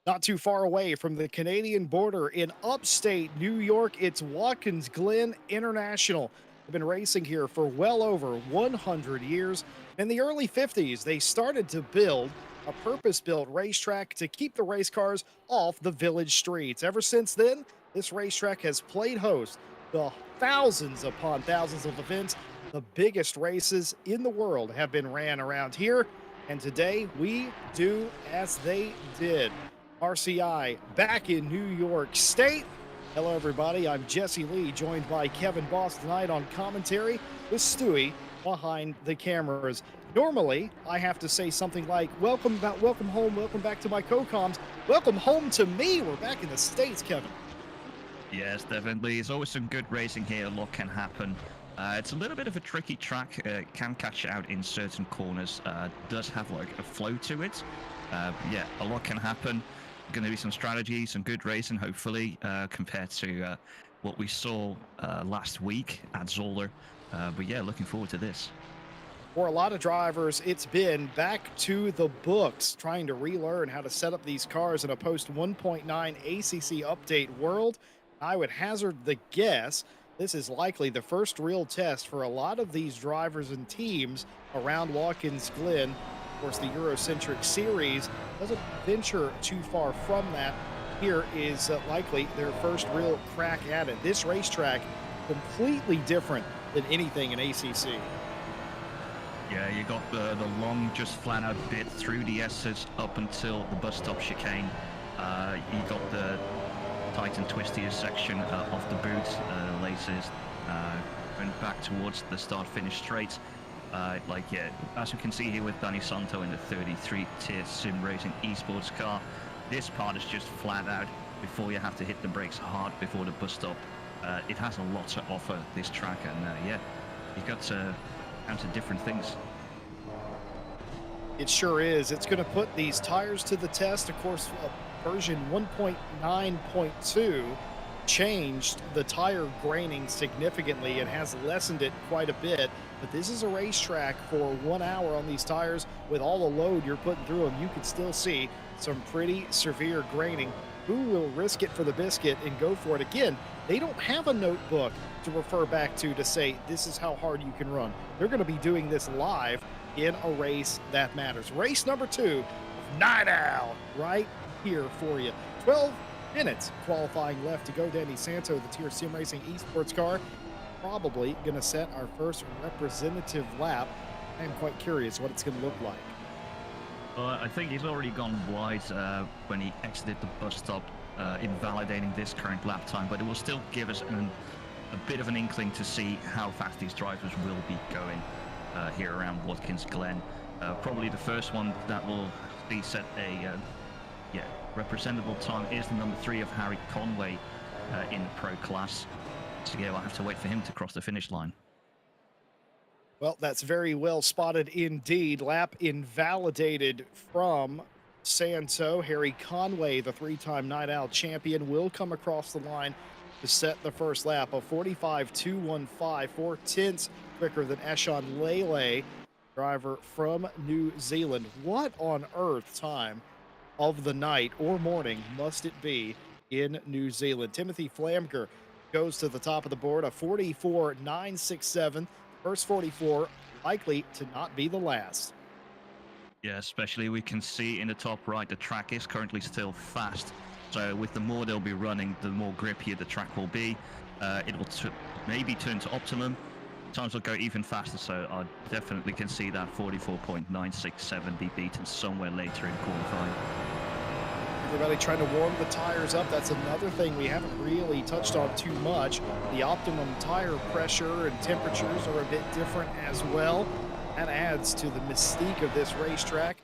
Not too far away from the Canadian border in upstate New York, it's Watkins Glen International. They've been racing here for well over 100 years. In the early 50s, they started to build a purpose built racetrack to keep the race cars off the village streets. Ever since then, this racetrack has played host to thousands upon thousands of events. The biggest races in the world have been ran around here. And today we do as they did. RCI back in New York State. Hello, everybody. I'm Jesse Lee, joined by Kevin Boss tonight on commentary with Stewie behind the cameras. Normally, I have to say something like, welcome home, welcome back to my co-coms, welcome home to me. We're back in the States, Kevin. Yes, definitely. There's always some good racing here. A lot can happen. It's a little bit of a tricky track. Can catch out in certain corners. Does have like a flow to it. Yeah, a lot can happen. Going to be some strategy, some good racing, hopefully, compared to what we saw last week at Zoller. But yeah, looking forward to this. For a lot of drivers, it's been back to the books, trying to relearn how to set up these cars in a post 1.9 ACC update world. I would hazard the guess this is likely the first real test for a lot of these drivers and teams around Watkins Glen. Of course, the Eurocentric series doesn't venture too far from that. Here is likely their first real crack at it. This racetrack, completely different than anything in ACC. Yeah, you got the long, just flat-out bit through the S's up until the bus stop chicane. You got the tight and twisty section off the boot, laces, going back towards the start-finish straight. Yeah, as you can see here with Danny Santo in the 33 tier sim racing esports car, this part is just flat out before you have to hit the brakes hard before the bus stop. It has a lot to offer, this track, and yeah, you've got to counter different things. It sure is. It's going to put these tires to the test. Of course, version 1.9.2 changed the tire graining significantly and has lessened it quite a bit. But this is a racetrack for 1 hour on these tires. With all the load you're putting through them, you can still see some pretty severe graining. Who will risk it for the biscuit and go for it? Again, they don't have a notebook to refer back to say this is how hard you can run. They're going to be doing this live in a race that matters. Race number 2 of Night Owl right here for you. 12 minutes qualifying left to go. Danny Santo, the tier sim racing esports car, probably going to set our first representative lap. I am quite curious what it's going to look like. I think he's already gone wide when he exited the bus stop, invalidating this current lap time, but it will still give us a bit of an inkling to see how fast these drivers will be going here around Watkins Glen. Probably the first one that will be set a representable time is the number 3 of Harry Conway in the pro class. So yeah, we'll have to wait for him to cross the finish line. Well, that's very well spotted indeed. Lap invalidated from Santo. Harry Conway, the 3-time Night Owl champion, will come across the line to set the first lap. A 45.215, 4/10 quicker than Eshon Lele, driver from New Zealand. What on earth time of the night or morning must it be in New Zealand? Timothy Flamger goes to the top of the board, a 44.967. First 44, likely to not be the last. Yeah, especially we can see in the top right, the track is currently still fast. So with the more they'll be running, the more grippier the track will be. It will maybe turn to optimum. Times will go even faster, so I definitely can see that 44.967 be beaten somewhere later in qualifying. Everybody trying to warm the tires up. That's another thing we haven't really touched on too much. The optimum tire pressure and temperatures are a bit different as well. That adds to the mystique of this racetrack.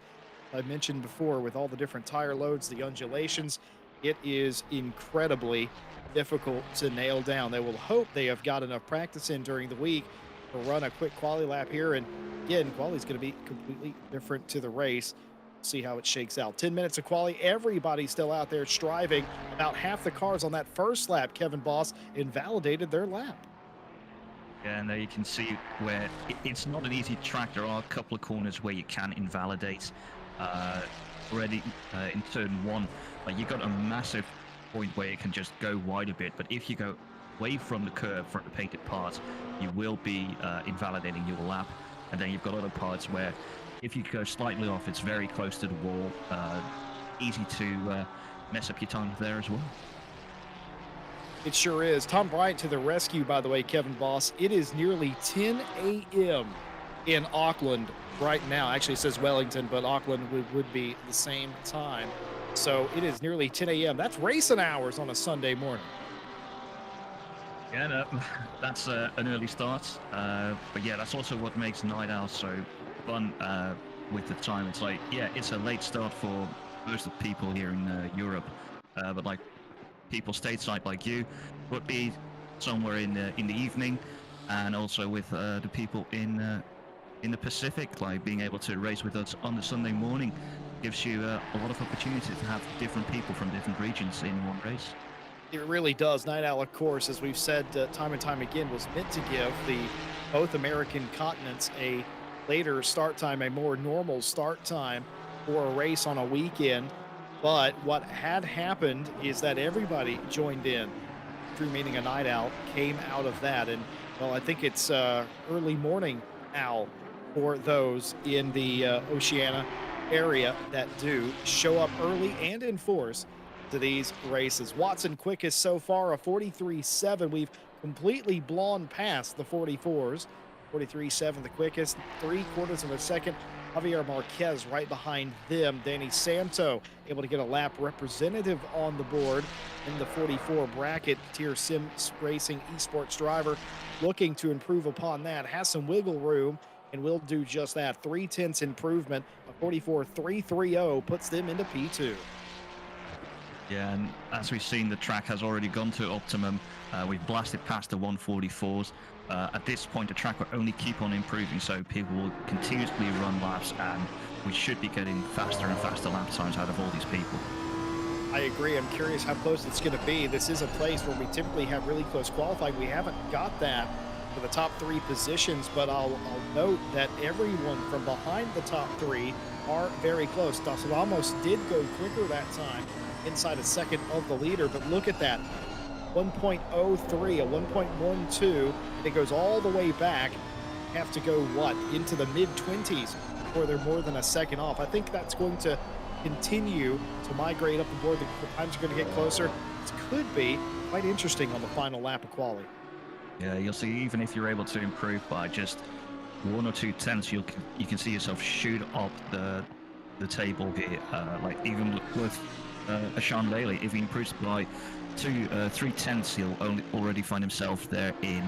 I mentioned before, with all the different tire loads, the undulations, it is incredibly difficult to nail down. They will hope they have got enough practice in during the week to run a quick quali lap here. And again, quali is going to be completely different to the race. See how it shakes out. 10 minutes of quali. Everybody's still out there striving. About half the cars on that first lap, Kevin Boss, invalidated their lap. Yeah, and there you can see where it's not an easy track. There are a couple of corners where you can invalidate. uh, already in turn one. Like you got a massive point where it can just go wide a bit, but if you go away from the curve, from the painted part, you will be invalidating your lap. And then you've got other parts where if you go slightly off, it's very close to the wall. Easy to mess up your time there as well. It sure is. Tom Bryant to the rescue, by the way, Kevin Boss. It is nearly 10 a.m. in Auckland right now. Actually, it says Wellington, but Auckland would be the same time. So it is nearly 10 a.m. That's racing hours on a Sunday morning. Yeah, no, that's an early start. But yeah, that's also what makes Night Owl so fun with the time. It's like, yeah, it's a late start for most of the people here in Europe. But like people stateside like you would be somewhere in the evening, and also with the people in the Pacific, like being able to race with us on the Sunday morning gives you a lot of opportunity to have different people from different regions in one race. It really does. Night Owl, of course, as we've said time and time again, was meant to give the both American continents a later start time, a more normal start time for a race on a weekend. But what had happened is that everybody joined in. True meaning a night owl came out of that. And, well, I think it's early morning owl for those in the Oceania area that do show up early and in force to these races. Watson quickest so far, a 43.7. We've completely blown past the 44s. 43.7 the quickest, 3/4 of a second. Javier Marquez right behind them. Danny Santo able to get a lap representative on the board in the 44 bracket. Tier Sim Racing esports driver looking to improve upon that. Has some wiggle room and will do just that. 3/10 improvement. A 44.330 puts them into P2. Yeah, and as we've seen, the track has already gone to optimum. We've blasted past the 144s. At this point, the track will only keep on improving, so people will continuously run laps, and we should be getting faster and faster lap times out of all these people. I agree. I'm curious how close it's going to be. This is a place where we typically have really close qualifying. We haven't got that for the top three positions, but I'll note that everyone from behind the top three are very close. Dos Ramos did go quicker that time, inside a second of the leader, but look at that. 1.03, a 1.12, and it goes all the way back. Have to go, what, into the mid-20s before they're more than a second off. I think that's going to continue to migrate up the board. The times are going to get closer. It could be quite interesting on the final lap of quali. Yeah, you'll see, even if you're able to improve by just 1 or 2 tenths, you can see yourself shoot up the table here. Like even with Sean Laley, if he improves by 3 tenths, he'll already find himself there in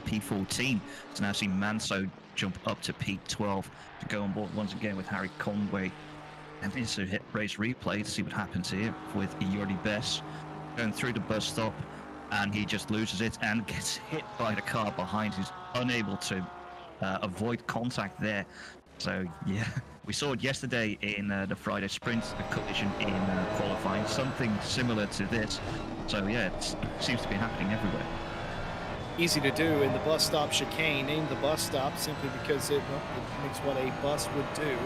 P14. So now see Manso jump up to P12 to go on board once again with Harry Conway. And this is a race replay to see what happens here with Jordi Bess going through the bus stop, and he just loses it and gets hit by the car behind. He's unable to avoid contact there. So yeah, we saw it yesterday in the Friday sprint, a collision in qualifying, something similar to this. So yeah, it seems to be happening everywhere. Easy to do in the bus stop chicane. Named the bus stop simply because it makes what a bus would do.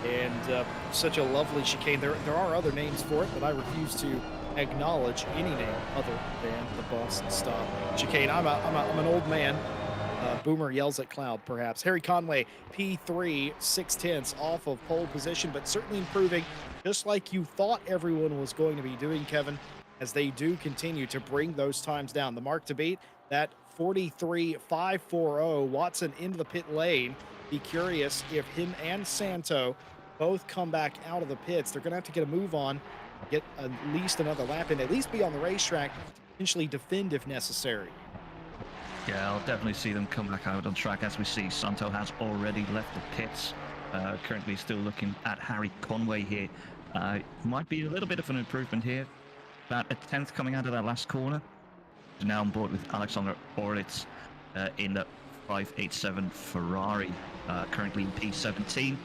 And such a lovely chicane. There are other names for it, but I refuse to acknowledge any name other than the bus stop chicane. I'm an old man. Boomer yells at cloud, perhaps. Harry Conway, P3, 6/10 off of pole position, but certainly improving, just like you thought everyone was going to be doing, Kevin, as they do continue to bring those times down. The mark to beat, that 43.540. Watson into the pit lane. Be curious if him and Santo both come back out of the pits. They're going to have to get a move on, get at least another lap in, at least be on the racetrack, potentially defend if necessary. Yeah, I'll definitely see them come back out on track. As we see, Santo has already left the pits. Currently still looking at Harry Conway here. Might be a little bit of an improvement here. About a tenth coming out of that last corner. Now on board with Alexander Orlitz in the 587 Ferrari, currently in P17.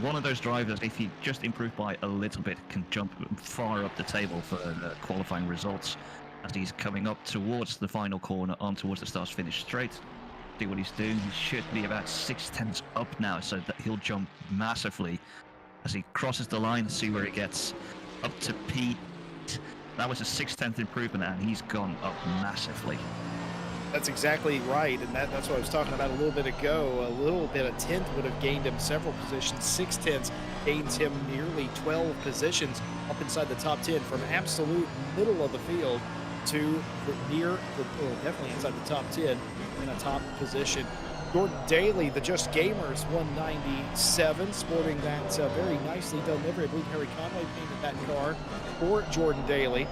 One of those drivers, if he just improved by a little bit, can jump far up the table for the qualifying results. As he's coming up towards the final corner, on towards the start-finish straight. See what he's doing. He should be about 6 tenths up now, so that he'll jump massively as he crosses the line, see where he gets up to P. That was a 6/10 improvement, and he's gone up massively. That's exactly right, and that's what I was talking about a little bit ago. A little bit, a tenth would have gained him several positions. 6/10 gains him nearly 12 positions up inside the top 10 from absolute middle of the field to definitely inside the top 10 in a top position. Jordan Daly, the Just Gamers 197, sporting that very nicely done livery. I believe Harry Conway painted that car for Jordan Daly.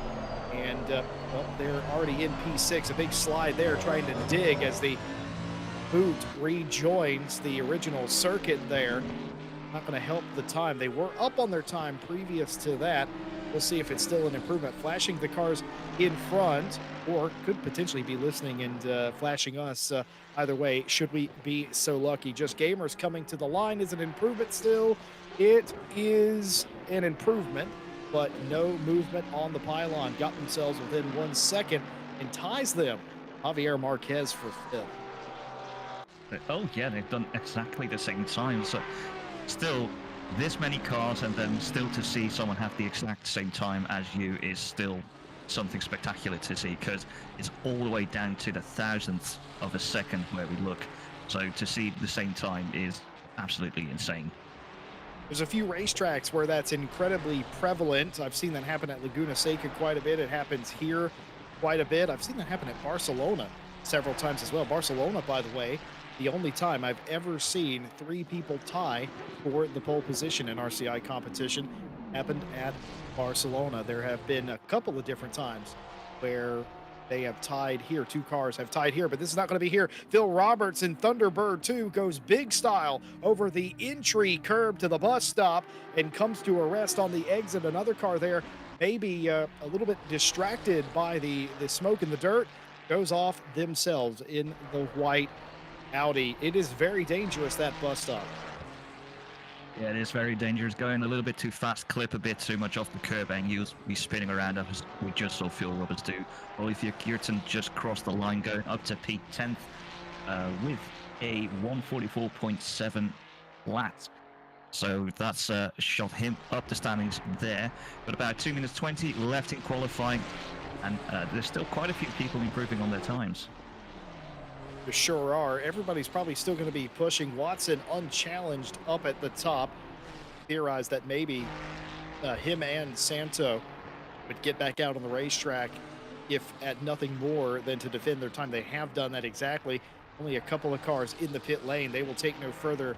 And, well, they're already in P6. A big slide there trying to dig as the boot rejoins the original circuit there. Not going to help the time. They were up on their time previous to that. We'll see if it's still an improvement. Flashing the cars in front, or could potentially be listening and flashing us. Either way, should we be so lucky. Just Gamers coming to the line is an improvement still. It is an improvement, but no movement on the pylon. Got themselves within 1 second and ties them. Javier Marquez for 5th. Oh, yeah, they've done exactly the same time. So still this many cars, and then still to see someone have the exact same time as you is still something spectacular to see, because it's all the way down to the thousandth of a second where we look. So to see the same time is absolutely insane. There's a few racetracks where that's incredibly prevalent. I've seen that happen at Laguna Seca quite a bit. It happens here quite a bit. I've seen that happen at Barcelona several times as well. Barcelona, by the way, the only time I've ever seen 3 people tie for the pole position in RCI competition happened at Barcelona. There have been a couple of different times where they have tied here. 2 cars have tied here, but this is not going to be here. Phil Roberts in Thunderbird 2 goes big style over the entry curb to the bus stop and comes to a rest on the exit. Another car there, maybe a little bit distracted by the smoke and the dirt, goes off themselves in the white Audi. It is very dangerous, that bus stop. Yeah, it is very dangerous. Going a little bit too fast, clip a bit too much off the curb, and you'll be spinning around as we just saw Phil Roberts do. Olivia Geerton just crossed the line, going up to P10th with a 144.7 flat. So that's shot him up the standings there. But about 2 minutes 20 left in qualifying, and there's still quite a few people improving on their times. There sure are. Everybody's probably still going to be pushing Watson unchallenged up at the top. Theorized that maybe him and Santo would get back out on the racetrack if at nothing more than to defend their time. They have done that exactly. Only a couple of cars in the pit lane. They will take no further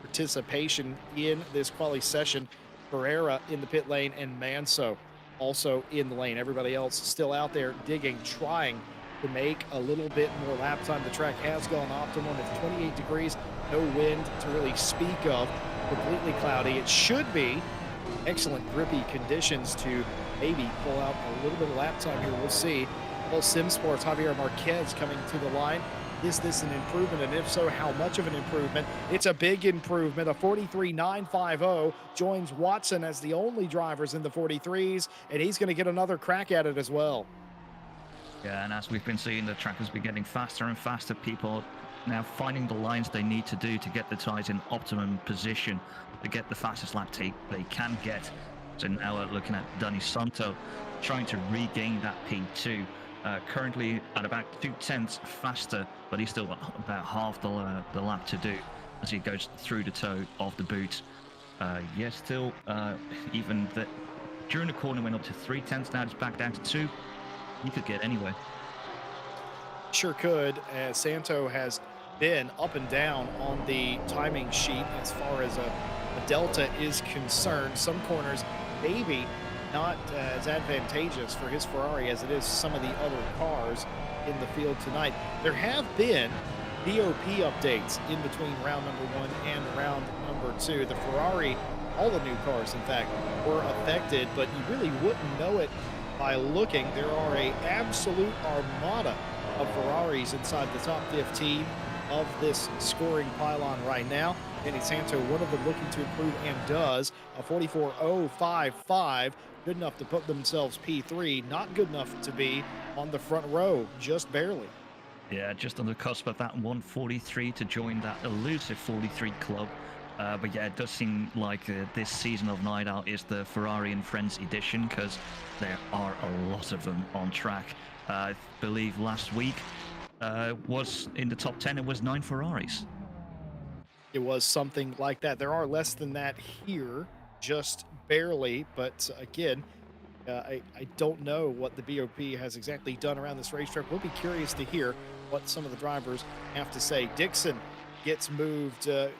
participation in this quali session. Ferreira in the pit lane and Manso also in the lane. Everybody else still out there digging, trying to make a little bit more lap time. The track has gone optimum. It's 28 degrees, no wind to really speak of, completely cloudy. It should be excellent grippy conditions to maybe pull out a little bit of lap time here. We'll see. Well, Sim Sports, Javier Marquez coming to the line. Is this an improvement? And if so, how much of an improvement? It's a big improvement. A 43.950 joins Watson as the only drivers in the 43s, and he's going to get another crack at it as well. Yeah, and as we've been seeing, the track has been getting faster and faster. People now finding the lines they need to do to get the tyres in optimum position to get the fastest lap they can get. So now we're looking at Dani Santo trying to regain that P2. Currently at about 2/10 faster, but he's still got about half the lap to do as he goes through the toe of the boot. Yeah, still even during the corner went up to 3/10. Now it's back down to 2. You could get anywhere. Sure could, as Santo has been up and down on the timing sheet as far as a delta is concerned. Some corners maybe not as advantageous for his Ferrari as it is some of the other cars in the field tonight. There have been DOP updates in between round number 1 and round number 2. The Ferrari, all the new cars in fact, were affected, but you really wouldn't know it by looking. There are a absolute armada of Ferraris inside the top 15 of this scoring pylon right now. Dani Santo, one of them looking to improve, and does. A 44.055, good enough to put themselves P3, not good enough to be on the front row, just barely. Yeah, just on the cusp of that 143 to join that elusive 43 club. But yeah, it does seem like this season of Night Owl is the Ferrari and Friends edition because there are a lot of them on track. I believe last week was in the top 10, it was 9 Ferraris. It was something like that. There are less than that here, just barely. But again, I don't know what the BOP has exactly done around this racetrack. We'll be curious to hear what some of the drivers have to say. Dixon gets moved to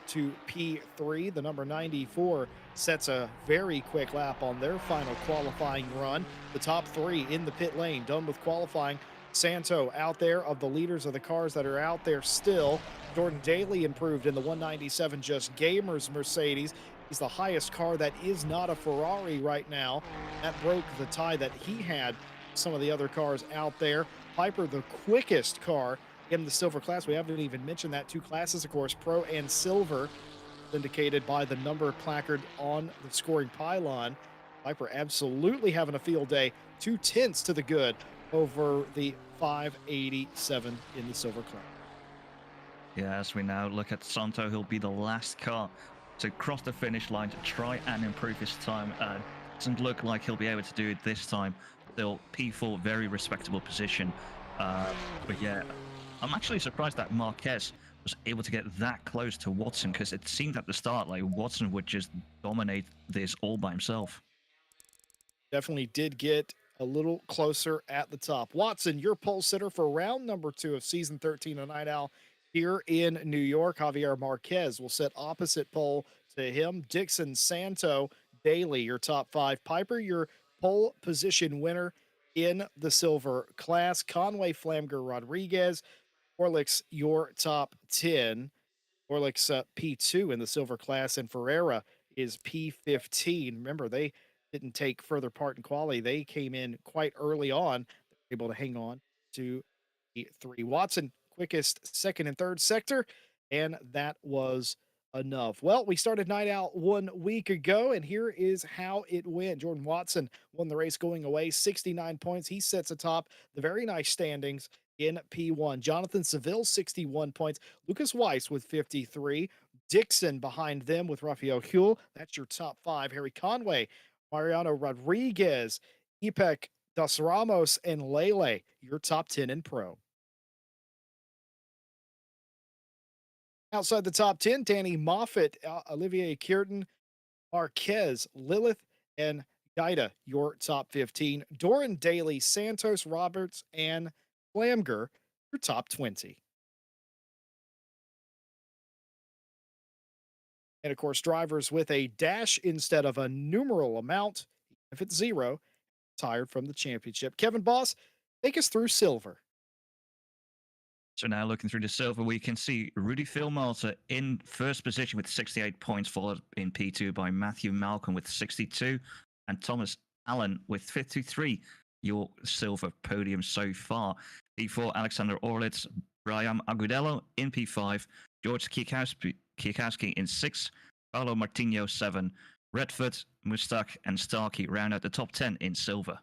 P3. The number 94 sets a very quick lap on their final qualifying run. The top three in the pit lane, done with qualifying. Santo out there of the leaders of the cars that are out there still. Jordan Daly improved in the 197 Just Gamers Mercedes. He's the highest car that is not a Ferrari right now. That broke the tie that he had some of the other cars out there. Piper, the quickest car in the silver class. We haven't even mentioned that. Two classes, of course, pro and silver, indicated by the number placard on the scoring pylon. Piper absolutely having a field day. 2/10 to the good over the 587 in the silver class. Yeah, as we now look at Santo, he'll be the last car to cross the finish line to try and improve his time. Doesn't look like he'll be able to do it this time. Still, P4, very respectable position. But yeah, I'm actually surprised that Marquez was able to get that close to Watson because it seemed at the start like Watson would just dominate this all by himself. Definitely did get a little closer at the top. Watson, your pole sitter for round number 2 of season 13 of Night Owl here in New York. Javier Marquez will sit opposite pole to him. Dixon, Santo, Daly, your top 5. Piper, your pole position winner in the silver class. Conway, Flamger, Rodriguez, Orlix, your top 10. Orlick's P2 in the silver class, and Ferreira is P15. Remember, they didn't take further part in quali. They came in quite early on, able to hang on to P3. Watson, quickest second and third sector, and that was enough. Well, we started Night Out 1 week ago, and here is how it went. Jordan Watson won the race going away, 69 points. He sets atop the very nice standings in P1. Jonathan Seville, 61 points. Lucas Weiss with 53. Dixon behind them with Rafael Huel. That's your top 5. Harry Conway, Mariano Rodriguez, Ipek Dos Ramos, and Lele, your top 10 in pro. Outside the top 10, Danny Moffat, Olivier Kierton, Marquez, Lilith, and Gaida, your top 15. Doran Daly, Santos, Roberts, and Flamger, your top 20. And of course, drivers with a dash instead of a numeral amount, if it's 0, retired from the championship. Kevin Boss, take us through silver. So now looking through the silver, we can see Rudy Philmalter in first position with 68 points, followed in P2 by Matthew Malcolm with 62 and Thomas Allen with 53. Your silver podium so far. P4, Alexander Orlitz, Brian Agudelo in P5, George Kikowski in 6, Paulo Martino 7, Redford, Mustak, and Starkey round out the top 10 in silver.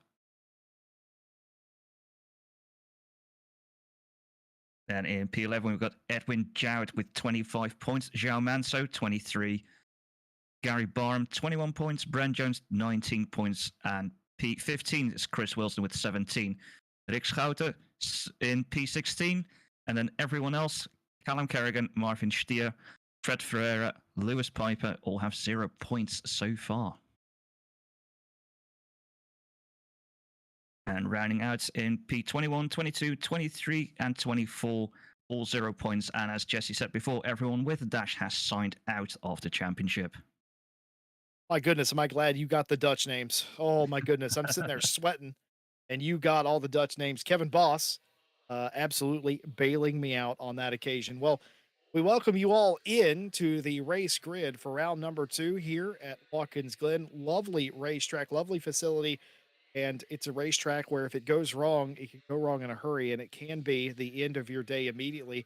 Then in P11, we've got Edwin Jarrett with 25 points, João Manso, 23, Gary Barham, 21 points, Brent Jones, 19 points, and P15 is Chris Wilson with 17. Rick Schouten in P16, and then everyone else, Callum Kerrigan, Marvin Stier, Fred Ferreira, Lewis Piper, all have 0 points so far. And rounding out in P21, 22, 23, and 24, all 0 points. And as Jesse said before, everyone with a dash has signed out of the championship. My goodness, am I glad you got the Dutch names. Oh, my goodness. I'm sitting there sweating, and you got all the Dutch names. Kevin Boss, absolutely bailing me out on that occasion. Well, we welcome you all in to the race grid for round number 2 here at Watkins Glen. Lovely racetrack, lovely facility. And it's a racetrack where if it goes wrong, it can go wrong in a hurry, and it can be the end of your day immediately.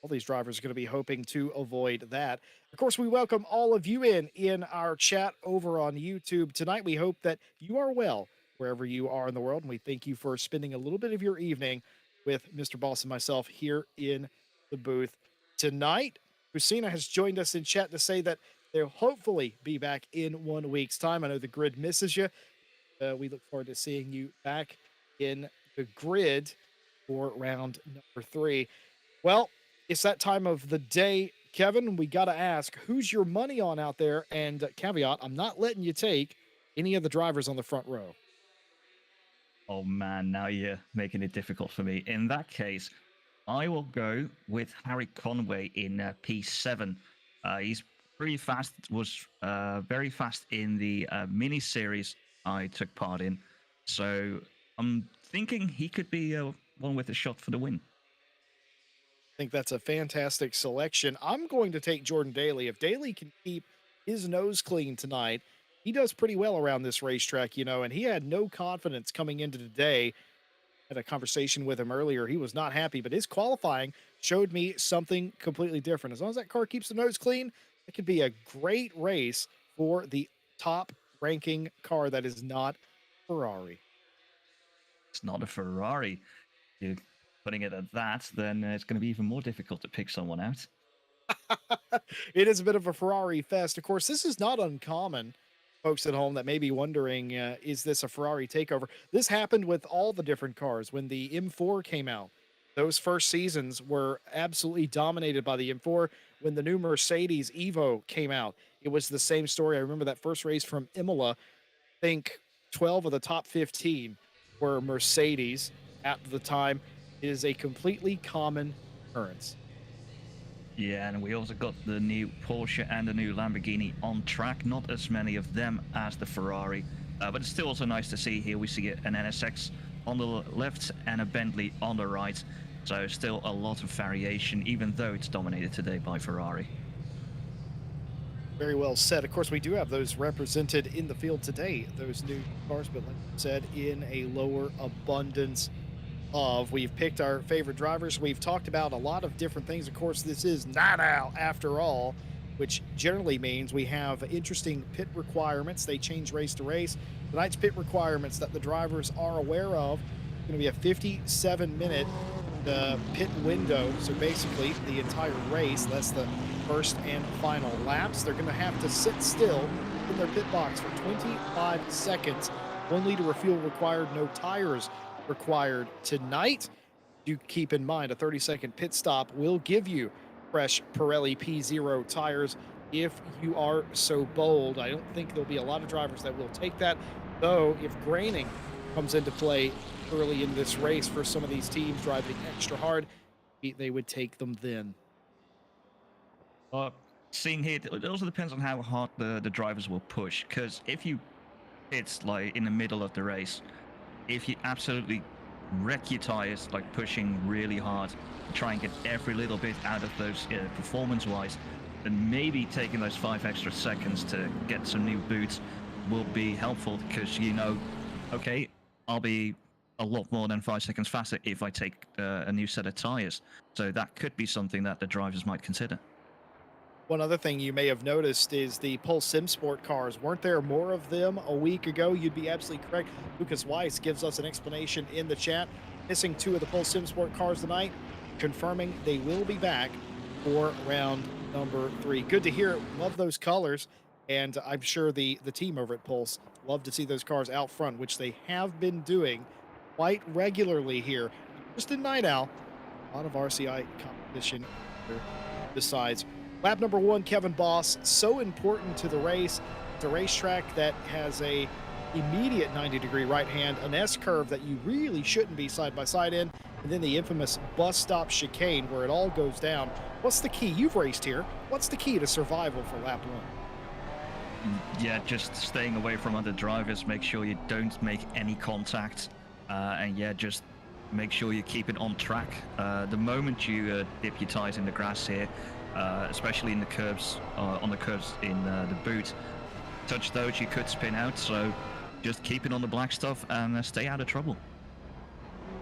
All these drivers are going to be hoping to avoid that. Of course, we welcome all of you in our chat over on YouTube tonight. We hope that you are well wherever you are in the world, and we thank you for spending a little bit of your evening with Mr. Boss and myself here in the booth tonight. Christina has joined us in chat to say that They'll hopefully be back in 1 week's time. I know the grid misses you. We look forward to seeing you back in the grid for round number three. Well, it's that time of the day, Kevin. We got to ask, who's your money on out there? And caveat, I'm not letting you take any of the drivers on the front row. Oh man, now you're making it difficult for me. In that case, I will go with Harry Conway in P7. He's pretty fast, was very fast in the mini series I took part in. So I'm thinking he could be one with a shot for the win. I think that's a fantastic selection. I'm going to take Jordan Daly. If Daly can keep his nose clean tonight, he does pretty well around this racetrack, and he had no confidence coming into today. Had a conversation with him earlier. He was not happy, but his qualifying showed me something completely different. As long as that car keeps the nose clean, it could be a great race for the top ranking car that is not Ferrari. It's not a Ferrari. You're putting it at that, then it's going to be even more difficult to pick someone out. It is a bit of a Ferrari fest. Of course, this is not uncommon. Folks at home that may be wondering, is this a Ferrari takeover? This happened with all the different cars when the M4 came out. Those first seasons were absolutely dominated by the M4. When the new Mercedes Evo came out, it was the same story. I remember that first race from Imola. I think 12 of the top 15 were Mercedes at the time. It is a completely common occurrence. Yeah, and we also got the new Porsche and the new Lamborghini on track. Not as many of them as the Ferrari, but it's still also nice to see here. We see an NSX on the left and a Bentley on the right. So still a lot of variation, even though it's dominated today by Ferrari. Very well said. Of course, we do have those represented in the field today, those new cars, but like I said, in a lower abundance of. We've picked our favorite drivers. We've talked about a lot of different things. Of course, this is night out after all, which generally means we have interesting pit requirements. They change race to race. Tonight's pit requirements that the drivers are aware of going to be a 57-minute pit window. So basically, the entire race, that's the first and final laps. They're going to have to sit still in their pit box for 25 seconds. 1 liter of fuel required, no tires required tonight. Do keep in mind a 30-second pit stop will give you fresh Pirelli P0 tires if you are so bold. I don't think there'll be a lot of drivers that will take that, though. If graining comes into play early in this race for some of these teams driving extra hard, they would take them then. Seeing here, it also depends on how hard the drivers will push, because if you hit like in the middle of the race, if you absolutely wreck your tires, like pushing really hard, try and get every little bit out of those performance-wise, then maybe taking those 5 extra seconds to get some new boots will be helpful, because okay, I'll be a lot more than 5 seconds faster if I take a new set of tires. So that could be something that the drivers might consider. One other thing you may have noticed is the Pulse Sim Sport cars. Weren't there more of them a week ago? You'd be absolutely correct. Lucas Weiss gives us an explanation in the chat. Missing 2 of the Pulse Sim Sport cars tonight, confirming they will be back for round number 3. Good to hear. Love those colors. And I'm sure the team over at Pulse love to see those cars out front, which they have been doing quite regularly here. Just in Night Owl, a lot of RCI competition besides. Lap number 1, Kevin Boss, so important to the race. It's a racetrack that has a immediate 90-degree right hand, an S-curve that you really shouldn't be side-by-side in, and then the infamous bus stop chicane where it all goes down. What's the key? You've raced here. What's the key to survival for lap 1? Yeah, just staying away from other drivers, make sure you don't make any contact, and yeah, just make sure you keep it on track. The moment you dip your tires in the grass here, especially in the curves, on the curves in the boot, touch those, you could spin out. So just keep it on the black stuff and stay out of trouble.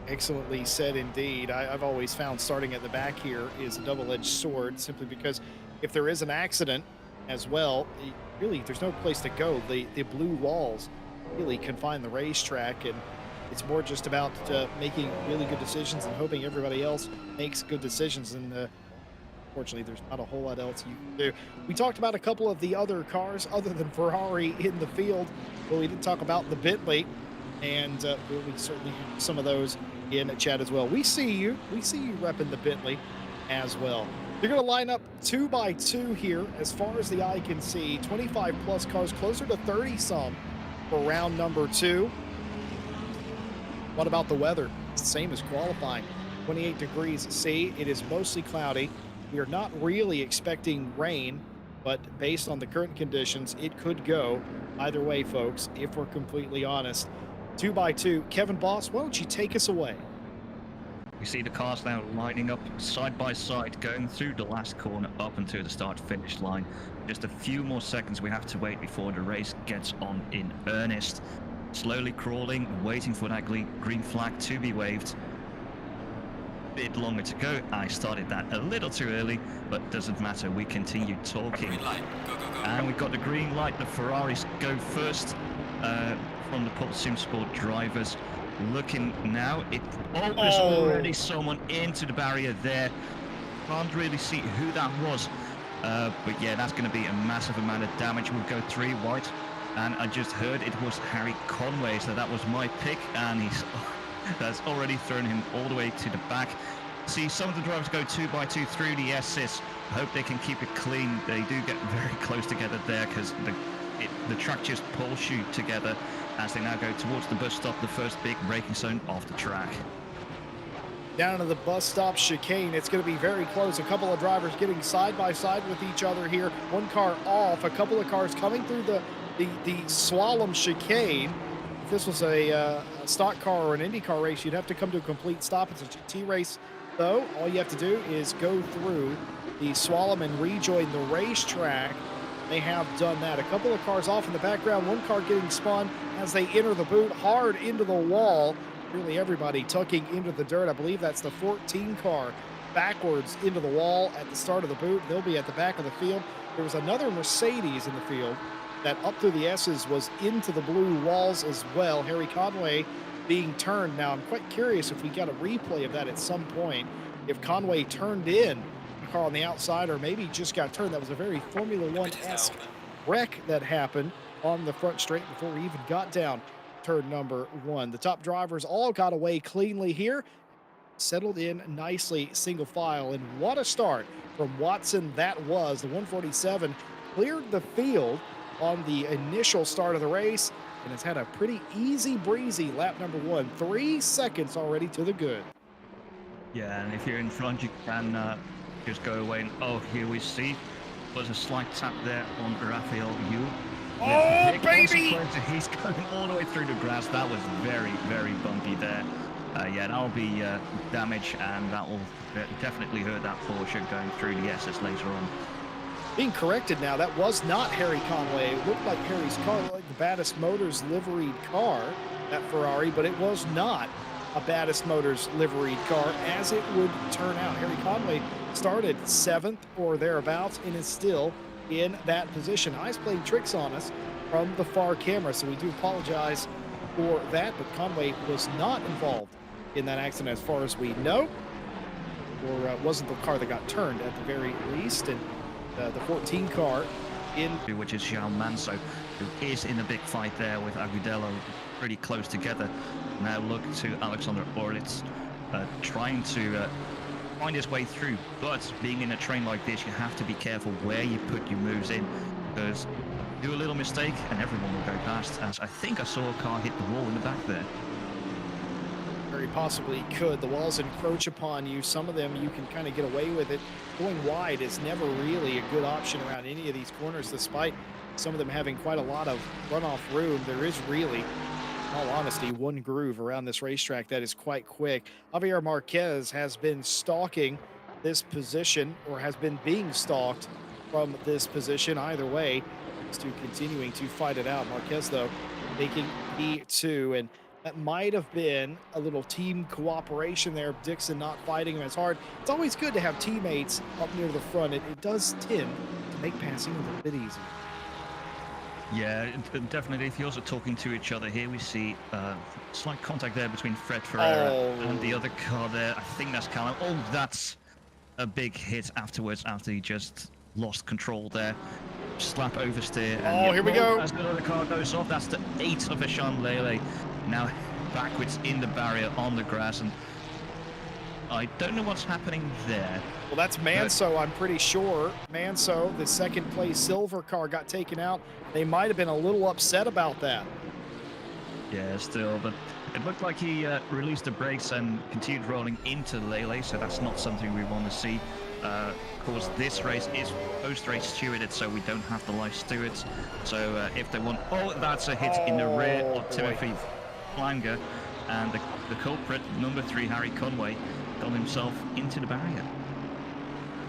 Excellently said indeed. I've always found starting at the back here is a double-edged sword, simply because if there is an accident as well, really there's no place to go. The blue walls really confine the racetrack, and it's more just about making really good decisions and hoping everybody else makes good decisions. And Fortunately, there's not a whole lot else you can do. We talked about a couple of the other cars other than Ferrari in the field, but we didn't talk about the Bentley, and we certainly have some of those in chat as well. We see you. We see you repping the Bentley as well. You're going to line up 2 by 2 here as far as the eye can see. 25 plus cars, closer to 30 some for round number 2. What about the weather? It's the same as qualifying. 28 degrees C. It is mostly cloudy. We are not really expecting rain, but based on the current conditions, it could go either way, folks, if we're completely honest. 2 by 2. Kevin Boss, why don't you take us away? We see the cars now lining up side by side, going through the last corner up until the start-finish line. Just a few more seconds we have to wait before the race gets on in earnest. Slowly crawling, waiting for that green flag to be waved. Bit longer to go. I started that a little too early, but doesn't matter. We continue talking. Green light. Go, go, go. And we've got the green light. The Ferraris go first from the Pulse Sim Sport drivers. Looking now, there's already someone into the barrier there. Can't really see who that was. But yeah, that's going to be a massive amount of damage. We'll go 3 wide. And I just heard it was Harry Conway, so that was my pick, and that's already thrown him all the way to the back. See, some of the drivers go 2 by 2 through the S's. I hope they can keep it clean. They do get very close together there because the track just pulls you together as they now go towards the bus stop, the first big braking zone off the track. Down to the bus stop chicane, it's going to be very close. A couple of drivers getting side by side with each other here. One car off, a couple of cars coming through the slalom chicane. If this was a stock car or an IndyCar race, you'd have to come to a complete stop. It's a GT race, though. All you have to do is go through the slalom and rejoin the racetrack. They have done that. A couple of cars off in the background. One car getting spun as they enter the boot hard into the wall. Really everybody tucking into the dirt. I believe that's the 14 car backwards into the wall at the start of the boot. They'll be at the back of the field. There was another Mercedes in the field that up through the S's was into the blue walls as well. Harry Conway being turned. Now, I'm quite curious if we got a replay of that at some point. If Conway turned in a car on the outside or maybe just got turned. That was a very Formula One-esque wreck that happened on the front straight before we even got down turn number 1. The top drivers all got away cleanly here. Settled in nicely, single file. And what a start from Watson that was. The 147 cleared the field on the initial start of the race, and it's had a pretty easy breezy lap number 1. 3 seconds already to the good. Yeah, and if you're in front, you can just go away. And here we see was a slight tap there on Raphael Yu. Oh, baby! He's going all the way through the grass. That was very, very bumpy there. Yeah, that'll be damage, and that will definitely hurt that Porsche going through the SS later on. Being corrected now, that was not Harry Conway. It looked like Harry's car, like the Baddest Motors liveried car, that Ferrari, but it was not a Baddest Motors liveried car, as it would turn out. Harry Conway started 7th or thereabouts and is still in that position. Eyes playing tricks on us from the far camera, so we do apologize for that, but Conway was not involved in that accident as far as we know, or wasn't the car that got turned at the very least. And the 14 car in, which is João Manso, who is in a big fight there with Agudelo pretty close together. Now look to Alexander Orlitz trying to find his way through, but being in a train like this, you have to be careful where you put your moves in, because do a little mistake and everyone will go past, as I think I saw a car hit the wall in the back there. very possibly could. The walls encroach upon you. Some of them you can kind of get away with it. Going wide is never really a good option around any of these corners, despite some of them having quite a lot of runoff room. There is really, in all honesty, one groove around this racetrack that is quite quick. Javier Marquez has been stalking this position, or has been being stalked from this position. Either way, he's continuing to fight it out. Marquez, though, making P2, and that might have been a little team cooperation there. Dixon not fighting him as hard. It's always good to have teammates up near the front. It does tend to make passing a little bit easier. Yeah, definitely. If you're also talking to each other here, we see slight contact there between Fred Ferreira and the other car there. I think that's Callum. Oh, that's a big hit afterwards after he just lost control there. Slap oversteer. Oh, here we go. As another car goes off, that's the 8th of Ashan Lele. Now backwards in the barrier on the grass, and I don't know what's happening there. Well, that's Manso, I'm pretty sure. Manso, the second place silver car, got taken out. They might have been a little upset about that. Yeah, still, but it looked like he released the brakes and continued rolling into Lele, so that's not something we want to see. Of course, this race is post-race stewarded, so we don't have the live stewards. So if they want... Oh, that's a hit in the rear of Timothy Flanger, and the culprit, number 3, Harry Conway, got himself into the barrier.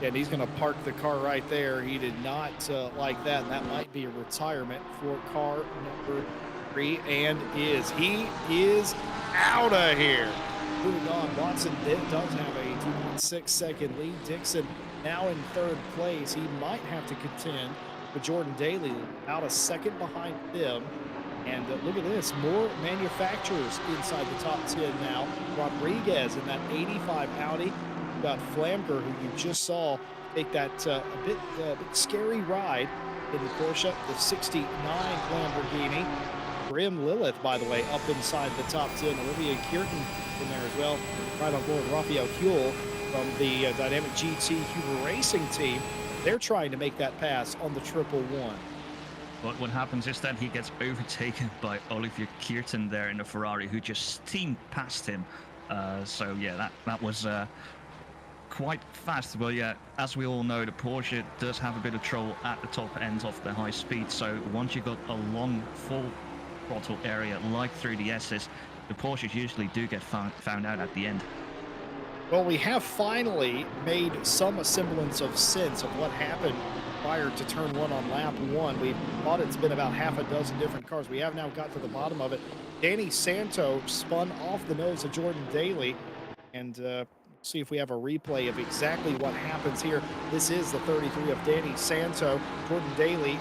Yeah, and he's going to park the car right there. He did not like that, and that might be a retirement for car number 3, and he is out of here. Moving on, Watson does have a 2.6-second lead. Dixon now in 3rd place. He might have to contend with Jordan Daly out a second behind them. And look at this, more manufacturers inside the top 10 now. Rodriguez in that 85 Audi. You've got Flamger, who you just saw take that a bit scary ride in the Porsche, the 69 Lamborghini. Grim Lilith, by the way, up inside the top 10. Olivia Kierton in there as well. Right on board Raphael Huel from the Dynamic GT Huber Racing team. They're trying to make that pass on the 111. But what happens is that he gets overtaken by Olivier Kierton there in the Ferrari, who just steamed past him. So yeah, that was quite fast. Well, yeah, as we all know, the Porsche does have a bit of trouble at the top end of the high speed. So once you've got a long full throttle area like through the S's, the Porsches usually do get found out at the end. Well, we have finally made some semblance of sense of what happened prior to turn 1 on lap 1. We thought it's been about half a dozen different cars. We have now got to the bottom of it. Danny Santo spun off the nose of Jordan Daly, and see if we have a replay of exactly what happens here. This is the 33 of Danny Santo. Jordan Daly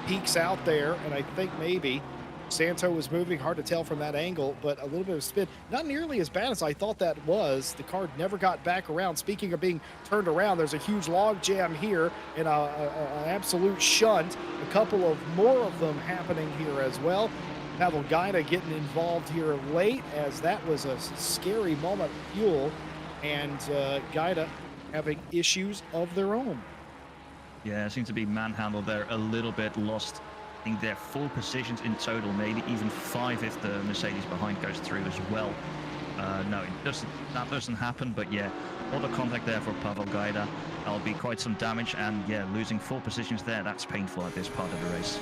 peeks out there, and I think maybe Santo was moving, hard to tell from that angle, but a little bit of spin. Not nearly as bad as I thought that was. The car never got back around. Speaking of being turned around, there's a huge log jam here and an absolute shunt. A couple of more of them happening here as well. Pavel Gaida getting involved here late, as that was a scary moment of fuel, and Gaida having issues of their own. Yeah, it seems to be manhandled there a little bit, lost I think they're 4 positions in total, maybe even 5 if the Mercedes behind goes through as well. No, that doesn't happen, but yeah, all the contact there for Pavel Gaida. That'll be quite some damage, and yeah, losing 4 positions there, that's painful at this part of the race.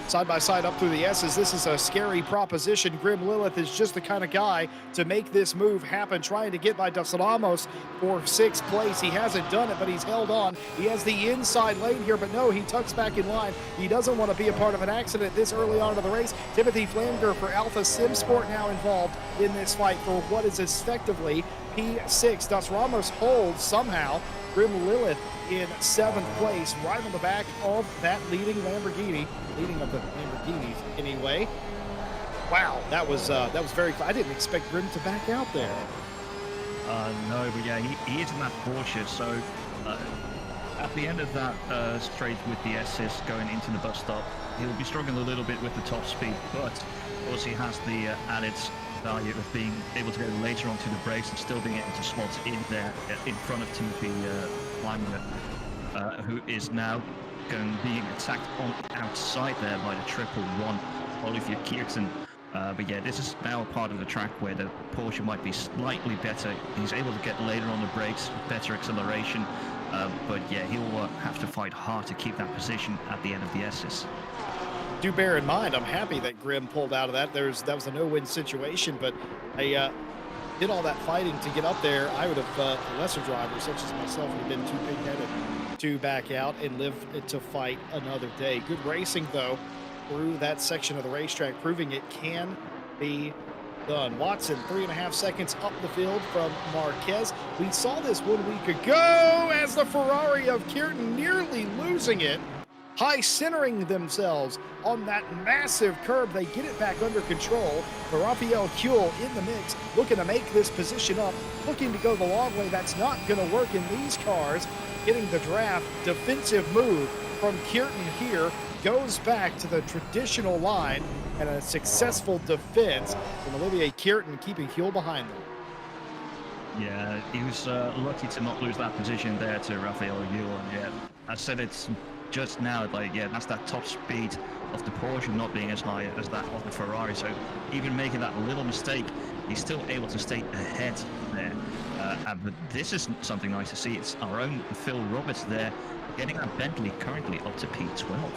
Side by side up through the S's, this is a scary proposition. Grim Lilith is just the kind of guy to make this move happen, trying to get by Dos Ramos for 6th place. He hasn't done it, but he's held on. He has the inside lane here, but no, he tucks back in line. He doesn't want to be a part of an accident this early on in the race. Timothy Flanger for Alpha Sim Sport now involved in this fight for what is effectively P6. Dos Ramos holds somehow. Grim Lilith in 7th place, right on the back of that leading Lamborghini. Leading of the Lamborghinis anyway. Wow, that was very I didn't expect Grim to back out there. No, but yeah, he is in that Porsche, so at the end of that straight with the S's going into the bus stop, he'll be struggling a little bit with the top speed, but of course he has the added value of being able to go later onto the brakes and still being able to slot in there in front of Timothy Flanger, who is now being attacked on outside there by the 111 Olivier Kierton. But yeah, this is now a part of the track where the Porsche might be slightly better. He's able to get later on the brakes, better acceleration, but yeah, he'll have to fight hard to keep that position at the end of the S's. Do bear in mind, I'm happy that Grim pulled out of that. That was a no-win situation, but I did all that fighting to get up there. I would have, a lesser driver such as myself, would have been too big-headed to back out and live to fight another day. Good racing, though, through that section of the racetrack, proving it can be done. Watson, 3.5 seconds up the field from Marquez. We saw this 1 week ago as the Ferrari of Kierton nearly losing it. high centering themselves on that massive curb. They get it back under control. But Raphael Huell in the mix, looking to make this position up, looking to go the long way. That's not going to work in these cars. Getting the draft defensive move from Kierton here, goes back to the traditional line, and a successful defense from Olivier Kierton, keeping Huell behind them. Yeah, he was lucky to not lose that position there to Raphael Huell. And yeah, I said it's just now, like, yeah, that's that top speed of the Porsche not being as high as that of the Ferrari. So even making that little mistake, he's still able to stay ahead there. But this is something nice to see. It's our own Phil Roberts there, getting that Bentley currently up to P12.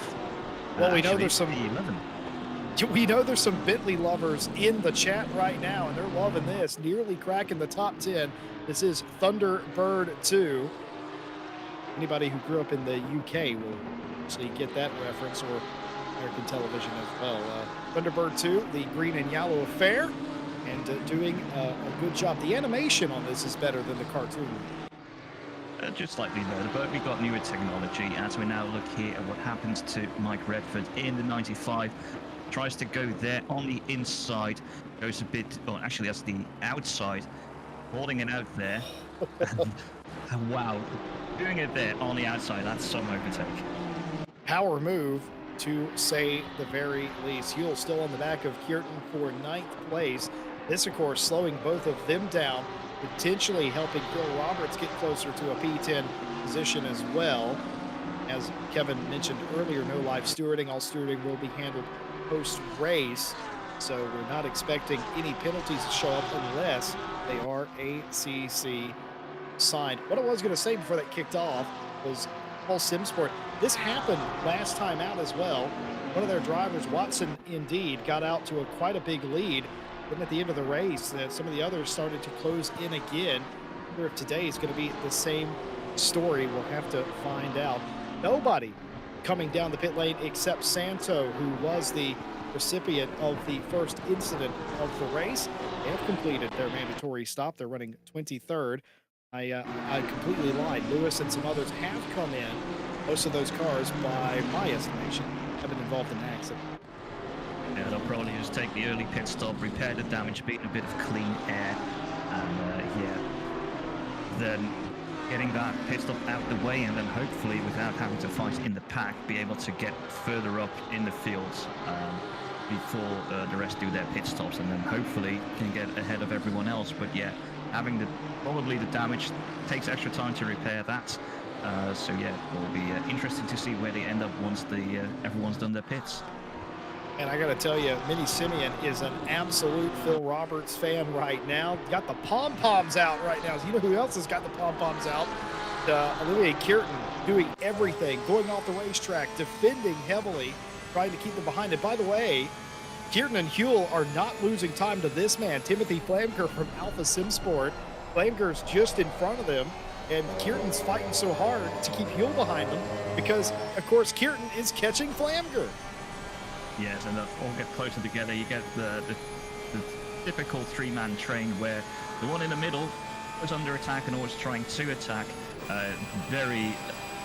Well, we know there's some P11. We know there's some Bentley lovers in the chat right now, and they're loving this. Nearly cracking the top 10. This is Thunderbird 2. Anybody who grew up in the UK will actually get that reference, or American television as well. Thunderbird 2, the green and yellow affair, and doing a good job. The animation on this is better than the cartoon. Just slightly better, but we've got newer technology as we now look here at what happens to Mike Redford in the 95. Tries to go there on the inside, goes a bit, well, actually that's the outside, holding it out there. And wow, doing it there on the outside, that's some overtake. Power move, to say the very least. Huell still on the back of Kierton for 9th place. This, of course, slowing both of them down, potentially helping Phil Roberts get closer to a P10 position as well. As Kevin mentioned earlier, no live stewarding. All stewarding will be handled post-race, so we're not expecting any penalties to show up unless they are ACC signed. What I was going to say before that kicked off was Paul Simsport. This happened last time out as well. One of their drivers, Watson, indeed, got out to quite a big lead. Then at the end of the race, some of the others started to close in again. I wonder if today is going to be the same story. We'll have to find out. Nobody coming down the pit lane except Santo, who was the recipient of the first incident of the race. They have completed their mandatory stop. They're running 23rd. I completely lied. Lewis and some others have come in. Most of those cars, by my estimation, have been involved in an accident. Yeah, they'll probably just take the early pit stop, repair the damage, beat a bit of clean air, and yeah, then getting that pit stop out the way, and then hopefully, without having to fight in the pack, be able to get further up in the fields before the rest do their pit stops, and then hopefully can get ahead of everyone else. But yeah, having probably the damage takes extra time to repair that. So yeah, it will be interesting to see where they end up once everyone's done their pits. And I got to tell you, Minnie Simeon is an absolute Phil Roberts fan right now. Got the pom-poms out right now. So you know who else has got the pom-poms out? Olivier Kierton doing everything, going off the racetrack, defending heavily, trying to keep them behind. And by the way, Kierton and Huell are not losing time to this man, Timothy Flamker from Alpha Simsport. Flamker's just in front of them, and Kierton's fighting so hard to keep Huell behind him because, of course, Kierton is catching Flamker. Yes, and they'll all get closer together. You get the typical three-man train where the one in the middle is under attack and always trying to attack. Very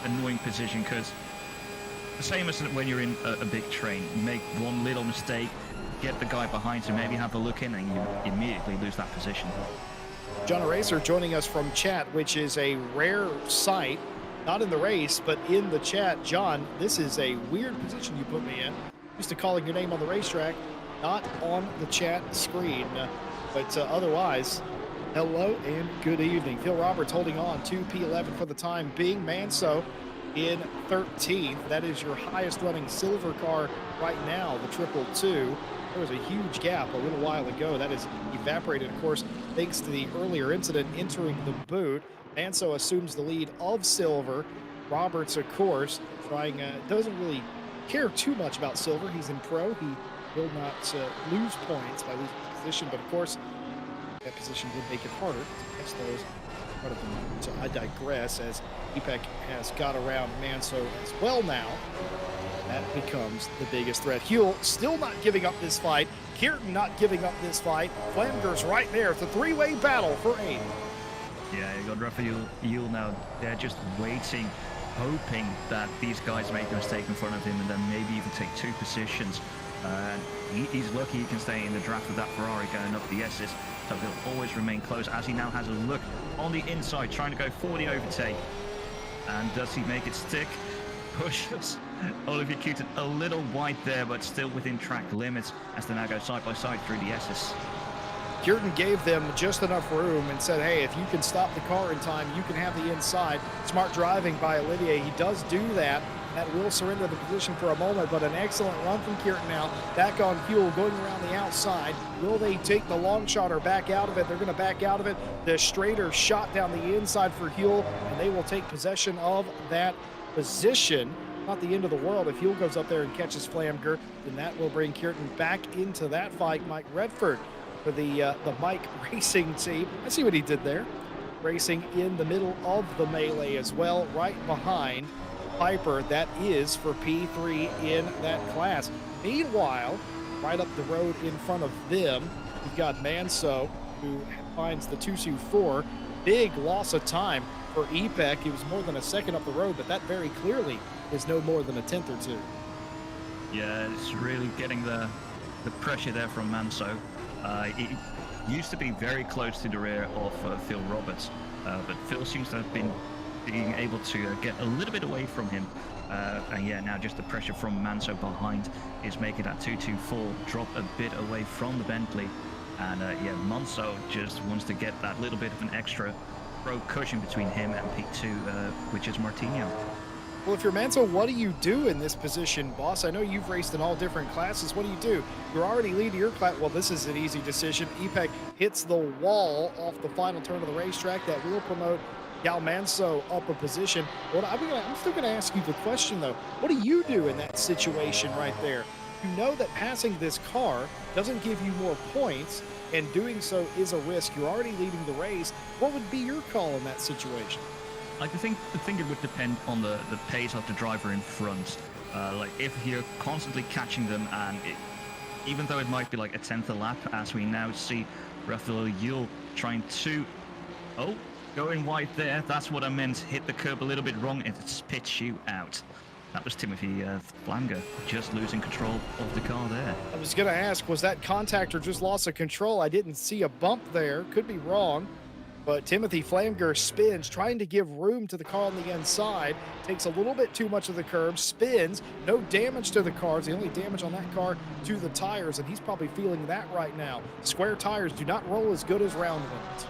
annoying position because the same as when you're in a big train, you make one little mistake, get the guy behind you, maybe have a look in, and you immediately lose that position. John Eraser joining us from chat, which is a rare sight, not in the race, but in the chat. John, this is a weird position you put me in. Used to calling your name on the racetrack, not on the chat screen. But otherwise, hello and good evening. Phil Roberts holding on to P11 for the time being. Manso in 13th. That is your highest running silver car right now, the 222. There was a huge gap a little while ago. That has evaporated, of course, thanks to the earlier incident entering the boot. Manso assumes the lead of silver. Roberts, of course, doesn't really care too much about silver. He's in pro. He will not lose points by losing position, but of course that position would make it harder to catch those in front of him. So I digress, as EPEC has got around Manso as well now. That becomes the biggest threat. Huell still not giving up this fight. Kierton not giving up this fight. Flamger's right there. It's a three-way battle for 8th. Yeah, you got Raphael Huell now. They're just waiting hoping that these guys make a mistake in front of him and then maybe even take 2 positions. He's lucky he can stay in the draft with that Ferrari going up the S's, so he'll always remain close as he now has a look on the inside, trying to go for the overtake. And does he make it stick? Pushes Olivier Cutin a little wide there, but still within track limits as they now go side by side through the S's. Cureton gave them just enough room and said, hey, if you can stop the car in time, you can have the inside. Smart driving by Olivier. He does do that. That will surrender the position for a moment, but an excellent run from Cureton now. Back on fuel, going around the outside. Will they take the long shot or back out of it? They're going to back out of it. The straighter shot down the inside for Huell, and they will take possession of that position. Not the end of the world. If Huell goes up there and catches Flamger, then that will bring Cureton back into that fight. Mike Redford for the Mike Racing team. I see what he did there. Racing in the middle of the melee as well, right behind Piper. That is for P3 in that class. Meanwhile, right up the road in front of them, we've got Manso, who finds the 224. Big loss of time for EPEC. He was more than a second up the road, but that very clearly is no more than a tenth or two. Yeah, it's really getting the pressure there from Manso. It used to be very close to the rear of Phil Roberts, but Phil seems to have been being able to get a little bit away from him. And yeah, now just the pressure from Manso behind is making that 224 drop a bit away from the Bentley. And yeah, Manso just wants to get that little bit of an extra road cushion between him and P2, which is Martinho. Well, if you're Manso, what do you do in this position, boss? I know you've raced in all different classes. What do? You're already leading your class. Well, this is an easy decision. EPEC hits the wall off the final turn of the racetrack. That will promote Gal Manso up a position. Well, I'm still going to ask you the question, though. What do you do in that situation right there? You know that passing this car doesn't give you more points, and doing so is a risk. You're already leading the race. What would be your call in that situation? I think it would depend on the pace of the driver in front. Like if you're constantly catching them, and even though it might be like a tenth a lap, as we now see Raphael Huell trying to, going wide there. That's what I meant. Hit the curb a little bit wrong, and it spits you out. That was Timothy Flamger just losing control of the car there. I was going to ask, was that contact or just loss of control? I didn't see a bump there. Could be wrong. But Timothy Flamger spins, trying to give room to the car on the inside. Takes a little bit too much of the curb, spins. No damage to the cars. The only damage on that car to the tires, and he's probably feeling that right now. Square tires do not roll as good as round ones.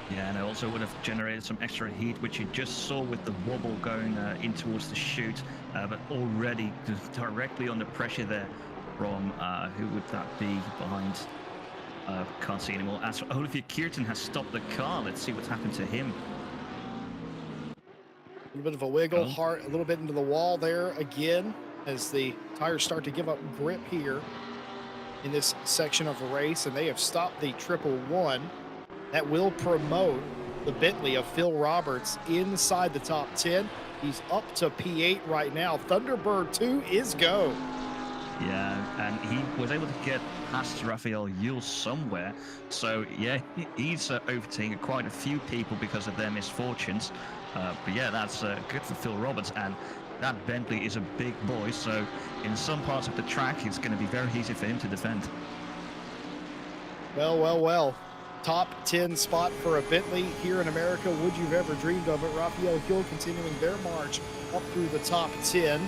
Yeah, and it also would have generated some extra heat, which you just saw with the wobble going in towards the chute. But already directly under pressure there from, who would that be behind? Can't see anymore. As for Olivier Cureton has stopped the car. Let's see what's happened to him. A little bit of a wiggle, a little bit into the wall there again as the tires start to give up grip here in this section of the race, and they have stopped the 111. That will promote the Bentley of Phil Roberts inside the top 10. He's up to P8 right now. Thunderbird 2 is go. Yeah, and he was able to get past Raphael Huell somewhere. So, yeah, he's overtaking quite a few people because of their misfortunes. But, yeah, that's good for Phil Roberts. And that Bentley is a big boy. So, in some parts of the track, it's going to be very easy for him to defend. Well. Top 10 spot for a Bentley here in America. Would you've ever dreamed of it? Raphael Huell continuing their march up through the top 10.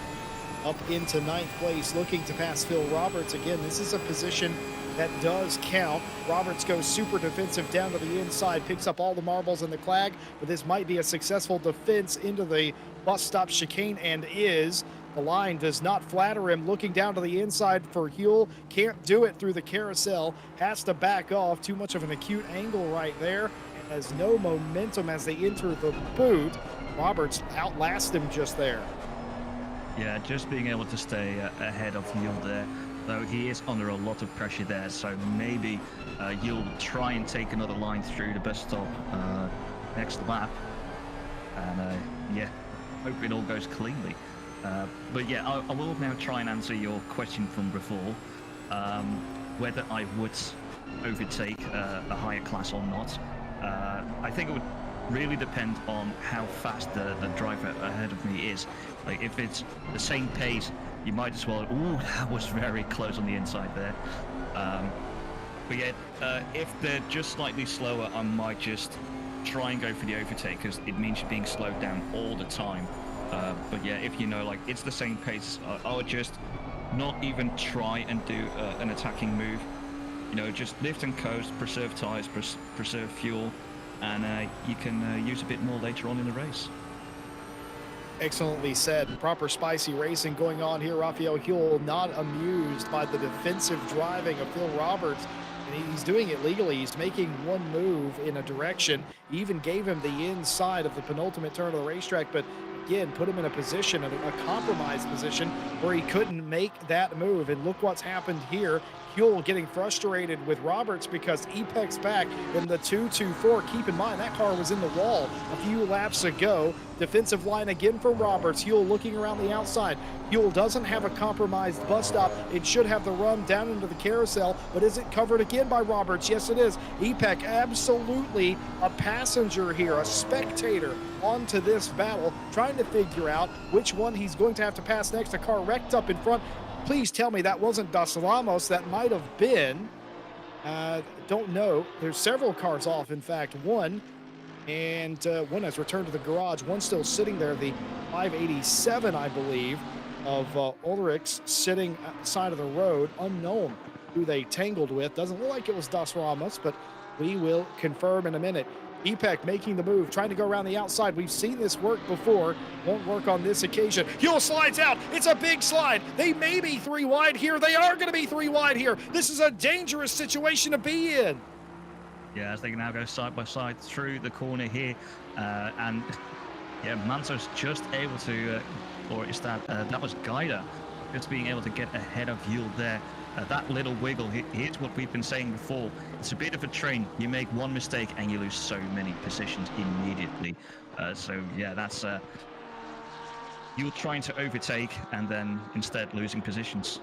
Up into 9th place, looking to pass Phil Roberts. Again, this is a position that does count. Roberts goes super defensive down to the inside, picks up all the marbles in the clag, but this might be a successful defense into the bus stop chicane, and is. The line does not flatter him. Looking down to the inside for Huell. Can't do it through the carousel. Has to back off. Too much of an acute angle right there. And has no momentum as they enter the boot. Roberts outlasts him just there. Yeah, just being able to stay ahead of Huell there, though he is under a lot of pressure there, so maybe Huell will try and take another line through the bus stop next lap, and yeah, hope it all goes cleanly. But yeah, I will now try and answer your question from before, whether I would overtake a higher class or not. I think it would really depend on how fast the driver ahead of me is. Like if it's the same pace, you might as well. Ooh, that was very close on the inside there. But yeah, if they're just slightly slower, I might just try and go for the overtake because it means you're being slowed down all the time. But yeah, if you know, like it's the same pace, I would just not even try and do an attacking move. You know, just lift and coast, preserve tires, preserve fuel, and you can use a bit more later on in the race. Excellently said. Proper spicy racing going on here. Raphael Huell not amused by the defensive driving of Phil Roberts. And he's doing it legally. He's making one move in a direction. He even gave him the inside of the penultimate turn of the racetrack, but again, put him in a position, a compromised position, where he couldn't make that move. And look what's happened here. Huell getting frustrated with Roberts because Epec's back in the 2-2-4. Keep in mind, that car was in the wall a few laps ago. Defensive line again from Roberts. Huell looking around the outside. Huell doesn't have a compromised bus stop. It should have the run down into the carousel, but is it covered again by Roberts? Yes, it is. Epec absolutely a passenger here, a spectator onto this battle, trying to figure out which one he's going to have to pass next. A car wrecked up in front. Please tell me that wasn't Dos Lamos. That might have been. Don't know. There's several cars off, in fact. One has returned to the garage. One still sitting there. The 587, I believe, of Ulrich's sitting at the side of the road. Unknown who they tangled with. Doesn't look like it was Dos Ramos, but we will confirm in a minute. Epec making the move, trying to go around the outside. We've seen this work before. Won't work on this occasion. Huell slides out. It's a big slide. They may be 3 wide here. They are going to be 3 wide here. This is a dangerous situation to be in. Yeah, as they can now go side by side through the corner here. And yeah, Manto's just able to, or is that was Guida, just being able to get ahead of Huell there. That little wiggle, here's what we've been saying before. It's a bit of a train. You make one mistake and you lose so many positions immediately. So yeah, that's you're trying to overtake and then instead losing positions.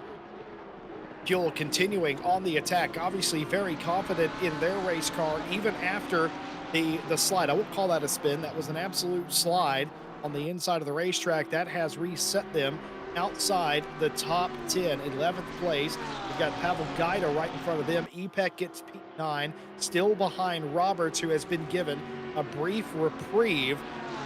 Huell continuing on the attack, obviously very confident in their race car, even after the slide. I won't call that a spin. That was an absolute slide on the inside of the racetrack. That has reset them outside the top 10, 11th place. We've got Pavel Guida right in front of them. Epec gets P9, still behind Roberts, who has been given a brief reprieve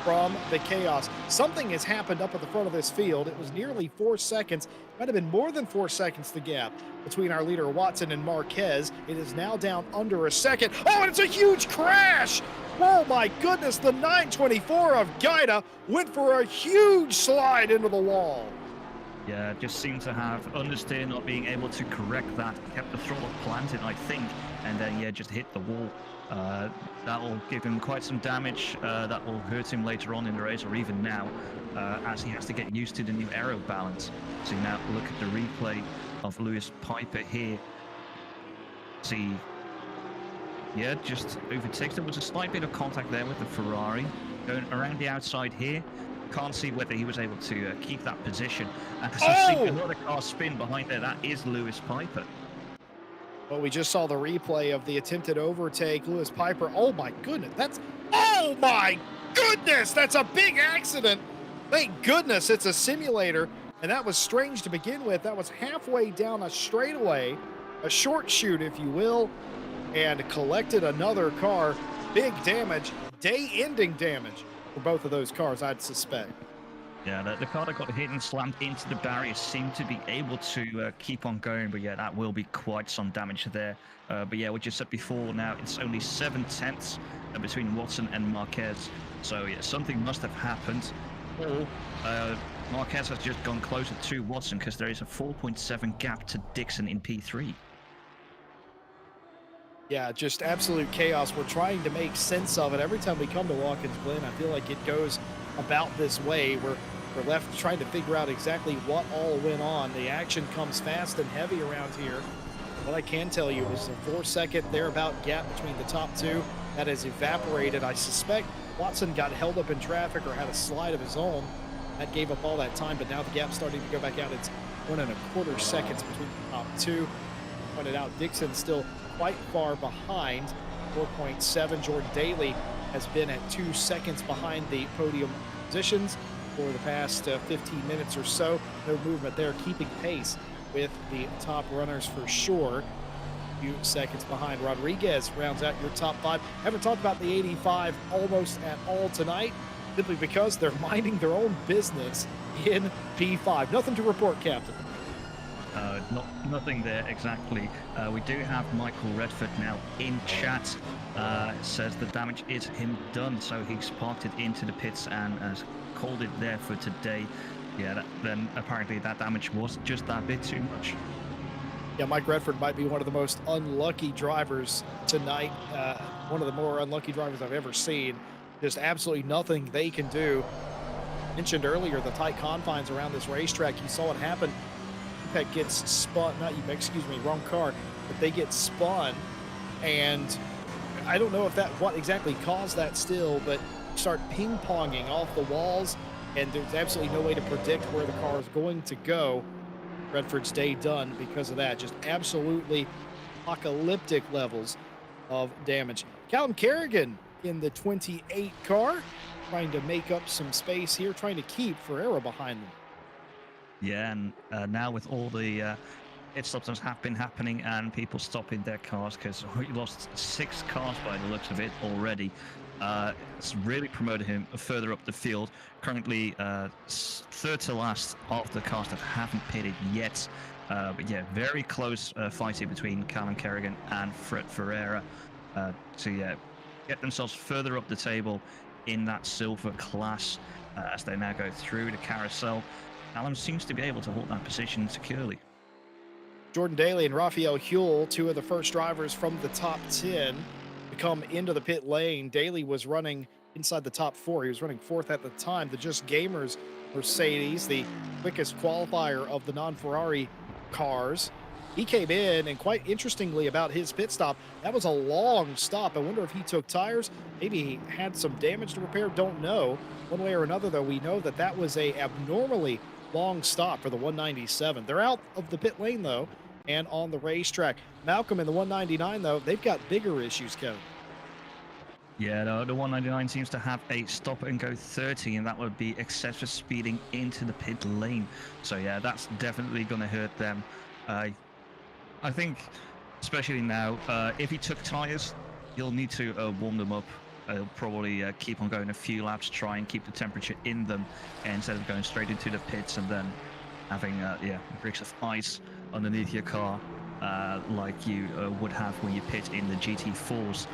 from the chaos. Something has happened up at the front of this field. It was nearly 4 seconds. Might have been more than 4 seconds, the gap between our leader Watson and Marquez. It is now down under a second. Oh, and it's a huge crash! Oh my goodness, the 924 of Guida went for a huge slide into the wall. Yeah, just seemed to have understeer, not being able to correct that. Kept the throttle planted, I think, and then yeah, just hit the wall. That will give him quite some damage. That will hurt him later on in the race, or even now, as he has to get used to the new aero balance. So now look at the replay of Lewis Piper here. See, yeah, just overtakes. There was a slight bit of contact there with the Ferrari. Going around the outside here. Can't see whether he was able to keep that position. And as I see another car spin behind there, that is Lewis Piper. Well, we just saw the replay of the attempted overtake. Lewis Piper, oh my goodness, that's a big accident. Thank goodness it's a simulator. And that was strange to begin with. That was halfway down a straightaway, a short shoot, if you will, and collected another car. Big damage, day-ending damage for both of those cars, I'd suspect. Yeah, the car that got hit and slammed into the barrier seemed to be able to keep on going, but yeah, that will be quite some damage there. But yeah, we just said before, now it's only 7/10 between Watson and Marquez. So yeah, something must have happened. Or Marquez has just gone closer to Watson because there is a 4.7 gap to Dixon in P3. Yeah, just absolute chaos. We're trying to make sense of it. Every time we come to Watkins Glen, I feel like it goes about this way. We're left trying to figure out exactly what all went on. The action comes fast and heavy around here. What I can tell you is a 4-second thereabout gap between the top two. That has evaporated. I suspect Watson got held up in traffic or had a slide of his own. That gave up all that time, but now the gap's starting to go back out. It's 1.25 seconds between the top two. Pointed out, Dixon still quite far behind, 4.7. Jordan Daly has been at 2 seconds behind the podium positions for the past 15 minutes or so. No movement there, keeping pace with the top runners for sure. A few seconds behind. Rodriguez rounds out your top 5. Haven't talked about the 85 almost at all tonight, simply because they're minding their own business in P5. Nothing to report, Captain. Nothing there exactly. We do have Michael Redford now in chat. Says the damage is him done, so he's parked it into the pits and has called it there for today. Yeah, then apparently that damage was just that bit too much. Yeah, Mike Redford might be one of the most unlucky drivers tonight. One of the more unlucky drivers I've ever seen. Just absolutely nothing they can do. Mentioned earlier the tight confines around this racetrack. You saw it happen. That gets spun, not you, excuse me, wrong car, but they get spun, and I don't know if what exactly caused that still, but start ping-ponging off the walls, and there's absolutely no way to predict where the car is going to go. Redford's day done because of that. Just absolutely apocalyptic levels of damage. Callum Kerrigan in the 28 car, trying to make up some space here, trying to keep Ferreira behind them. Yeah, and now with all the pit stops that have been happening and people stopping their cars, because we lost 6 cars by the looks of it already. It's really promoted him further up the field. Currently third to last of the cars that haven't pitted yet. But yeah, very close fighting between Callum Kerrigan and Fred Ferreira to get themselves further up the table in that silver class as they now go through the carousel. Callum seems to be able to hold that position securely. Jordan Daly and Raphael Huell, 2 of the first drivers from the top 10 to come into the pit lane. Daly was running inside the top 4. He was running 4th at the time. The Just Gamers Mercedes, the quickest qualifier of the non-Ferrari cars. He came in, and quite interestingly about his pit stop, that was a long stop. I wonder if he took tires. Maybe he had some damage to repair. Don't know. One way or another, though, we know that that was a abnormally long stop for the 197. They're out of the pit lane, though, and on the racetrack. Malcolm in the 199, though, they've got bigger issues, Kevin. Yeah, the 199 seems to have a stop and go 30, and that would be excessive speeding into the pit lane. So yeah, that's definitely going to hurt them. I think, especially now, if he took tires, he'll need to warm them up. He'll probably keep on going a few laps, try and keep the temperature in them, instead of going straight into the pits and then having bricks of ice underneath your car, like you would have when you pit in the GT4s.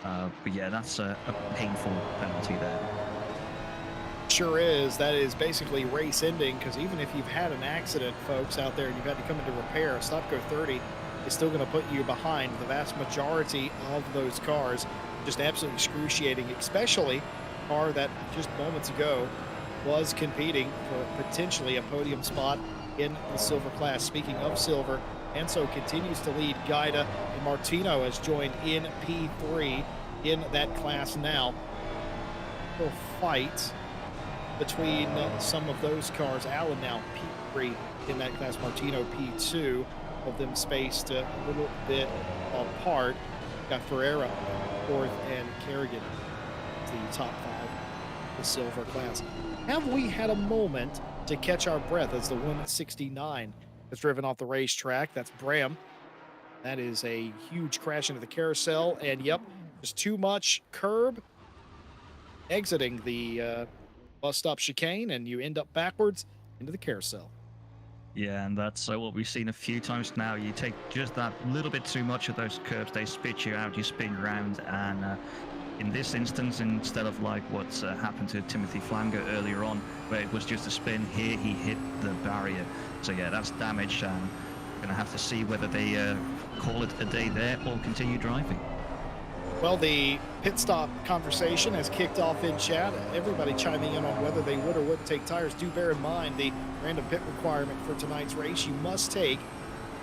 But yeah, that's a painful penalty there. Sure is. That is basically race ending, because even if you've had an accident, folks out there, and you've had to come into repair, a stop go 30 is still going to put you behind the vast majority of those cars. Just absolutely excruciating, especially a car that just moments ago was competing for potentially a podium spot in the silver class. Speaking of silver, Enzo continues to lead Gaida, and Martino has joined in P3 in that class now. A fight between some of those cars. Allen now P3 in that class, Martino P2, of them spaced a little bit apart. Got Ferreira 4th and Kerrigan the top 5, the silver class. Have we had a moment to catch our breath as the 169 is driven off the racetrack? That's Bram. That is a huge crash into the carousel, and yep, just too much curb exiting the bus stop chicane, and you end up backwards into the carousel. Yeah, and that's what we've seen a few times now. You take just that little bit too much of those curbs, they spit you out, you spin around, and in this instance, instead of like what's happened to Timothy Flanger earlier on, where it was just a spin, here he hit the barrier. So yeah, that's damage, and gonna have to see whether they call it a day there or continue driving. Well, the pit stop conversation has kicked off in chat. Everybody chiming in on whether they would or wouldn't take tires. Do bear in mind the random pit requirement for tonight's race. You must take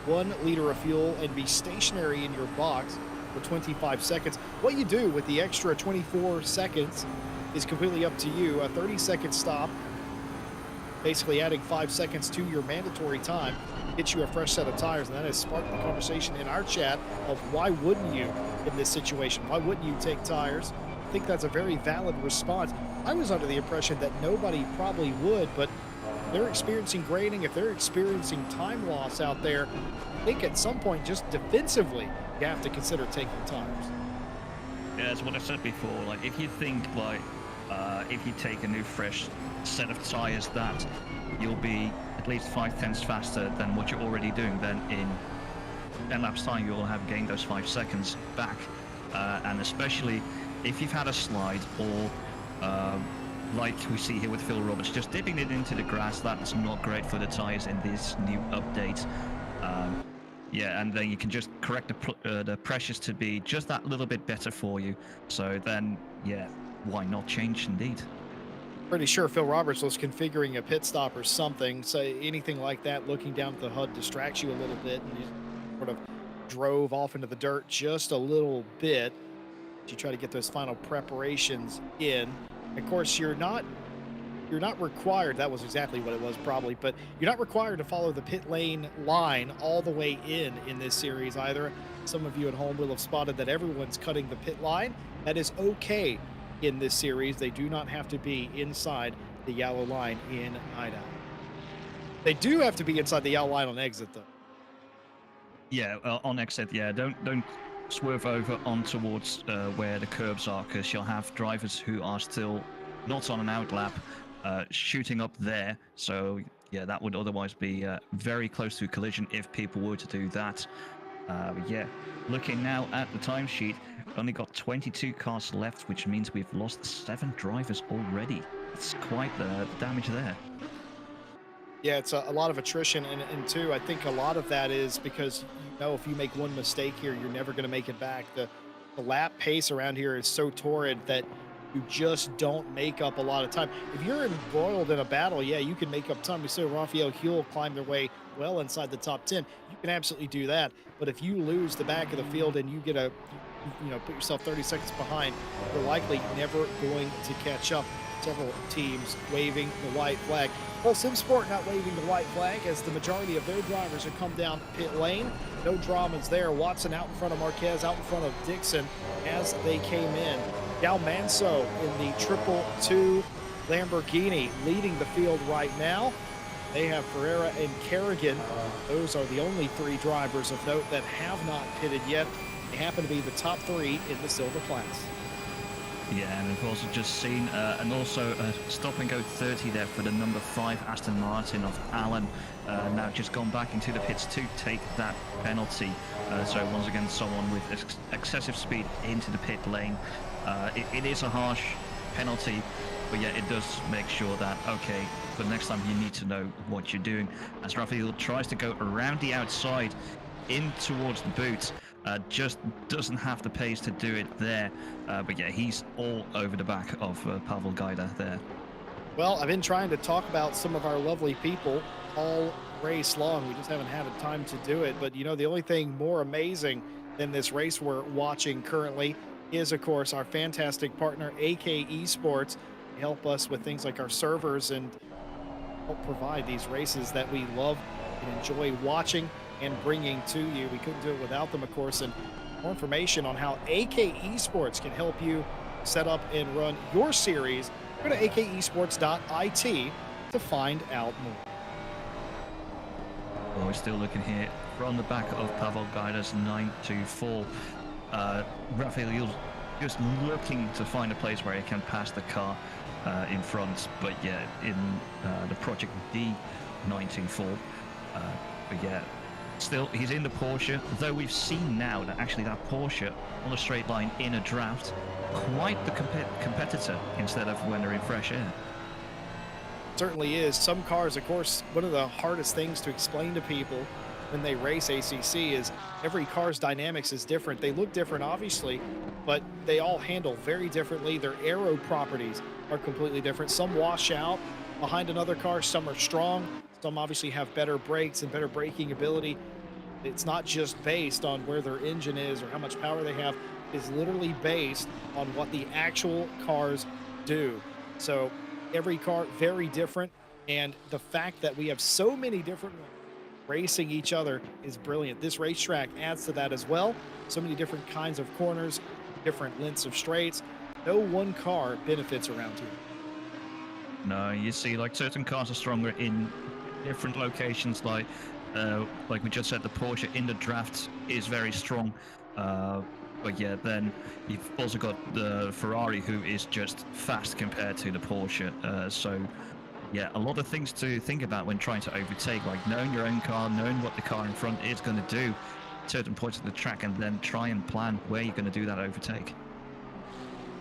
1 liter of fuel and be stationary in your box for 25 seconds. What you do with the extra 24 seconds is completely up to you. A 30-second stop, basically adding 5 seconds to your mandatory time, gets you a fresh set of tires, and that has sparked the conversation in our chat of why wouldn't you in this situation? Why wouldn't you take tires think that's a very valid response. I was under the impression that nobody probably would, but they're experiencing grading. If they're experiencing time loss out there, I think at some point, just defensively, you have to consider taking tires. Yeah, that's what I said before. Like, if you think like, if you take a new fresh set of tires, that you'll be at least 5 tenths faster than what you're already doing, then in 10 laps time you'll have gained those 5 seconds back. And especially if you've had a slide or like we see here with Phil Roberts, just dipping it into the grass, that's not great for the tires in this new update. Yeah, and then you can just correct the pressures to be just that little bit better for you. So then, yeah, why not change indeed? Pretty sure Phil Roberts was configuring a pit stop or something. So anything like that, looking down at the HUD distracts you a little bit, and you sort of drove off into the dirt just a little bit. You try to get those final preparations in. Of course, you're not required. That was exactly what it was, probably, but you're not required to follow the pit lane line all the way in this series either. Some of you at home will have spotted that everyone's cutting the pit line. That is okay in this series. They do not have to be inside the yellow line in Night Owl. They do have to be inside the yellow line on exit, though. Yeah, on exit, yeah, don't swerve over on towards where the curbs are, because you'll have drivers who are still not on an outlap shooting up there. So yeah, that would otherwise be very close to a collision if people were to do that. But yeah, looking now at the timesheet, we've only got 22 cars left, which means we've lost 7 drivers already. It's quite the damage there. Yeah, it's a lot of attrition, and two, I think a lot of that is because if you make one mistake here, you're never going to make it back. The lap pace around here is so torrid that you just don't make up a lot of time. If you're embroiled in a battle, yeah, you can make up time. We saw Raphael Huel climb their way well inside the top 10. You can absolutely do that. But if you lose the back of the field and you get put yourself 30 seconds behind, you're likely never going to catch up. Several teams waving the white flag. Well, SimSport not waving the white flag as the majority of their drivers have come down pit lane. No dramas there. Watson out in front of Marquez, out in front of Dixon as they came in. Gal Manso in the 222 Lamborghini leading the field right now. They have Ferreira and Kerrigan. Those are the only 3 drivers of note that have not pitted yet. They happen to be the top 3 in the silver class. Yeah, and we've also just seen, and also a stop and go 30 there for the number 5 Aston Martin of Allen. Now just gone back into the pits to take that penalty. So once again, someone with excessive speed into the pit lane. It is a harsh penalty, but yeah, it does make sure that, okay, for the next time you need to know what you're doing. As Raphael tries to go around the outside in towards the boot. Just doesn't have the pace to do it there. But yeah, he's all over the back of Pavel Gaida there. Well, I've been trying to talk about some of our lovely people all race long. We just haven't had a time to do it. But, the only thing more amazing than this race we're watching currently is, of course, our fantastic partner, AK Esports. They help us with things like our servers and help provide these races that we love and enjoy watching and bringing to you. We couldn't do it without them, of course. And more information on how AK Esports can help you set up and run your series, go to akesports.it to find out more. Well, we're still looking here from the back of Pavel Gaida's 924. Raphael just looking to find a place where he can pass the car in front, but yeah, in the Project D 924. But yeah, still, he's in the Porsche, though we've seen now that actually that Porsche on a straight line in a draft, quite the competitor instead of when they're in fresh air. Certainly is. Some cars, of course, one of the hardest things to explain to people when they race ACC is every car's dynamics is different. They look different, obviously, but they all handle very differently. Their aero properties are completely different. Some wash out behind another car, some are strong. Some obviously have better brakes and better braking ability. It's not just based on where their engine is or how much power they have. It's literally based on what the actual cars do. So every car, very different. And the fact that we have so many different ones racing each other is brilliant. This racetrack adds to that as well. So many different kinds of corners, different lengths of straights. No one car benefits around here. No, you see, like certain cars are stronger in different locations. Like we just said, the Porsche in the draft is very strong. Uh, but yeah, then you've also got the Ferrari, who is just fast compared to the Porsche. So yeah, a lot of things to think about when trying to overtake, like knowing your own car, knowing what the car in front is going to do at certain points of the track, and then try and plan where you're going to do that overtake.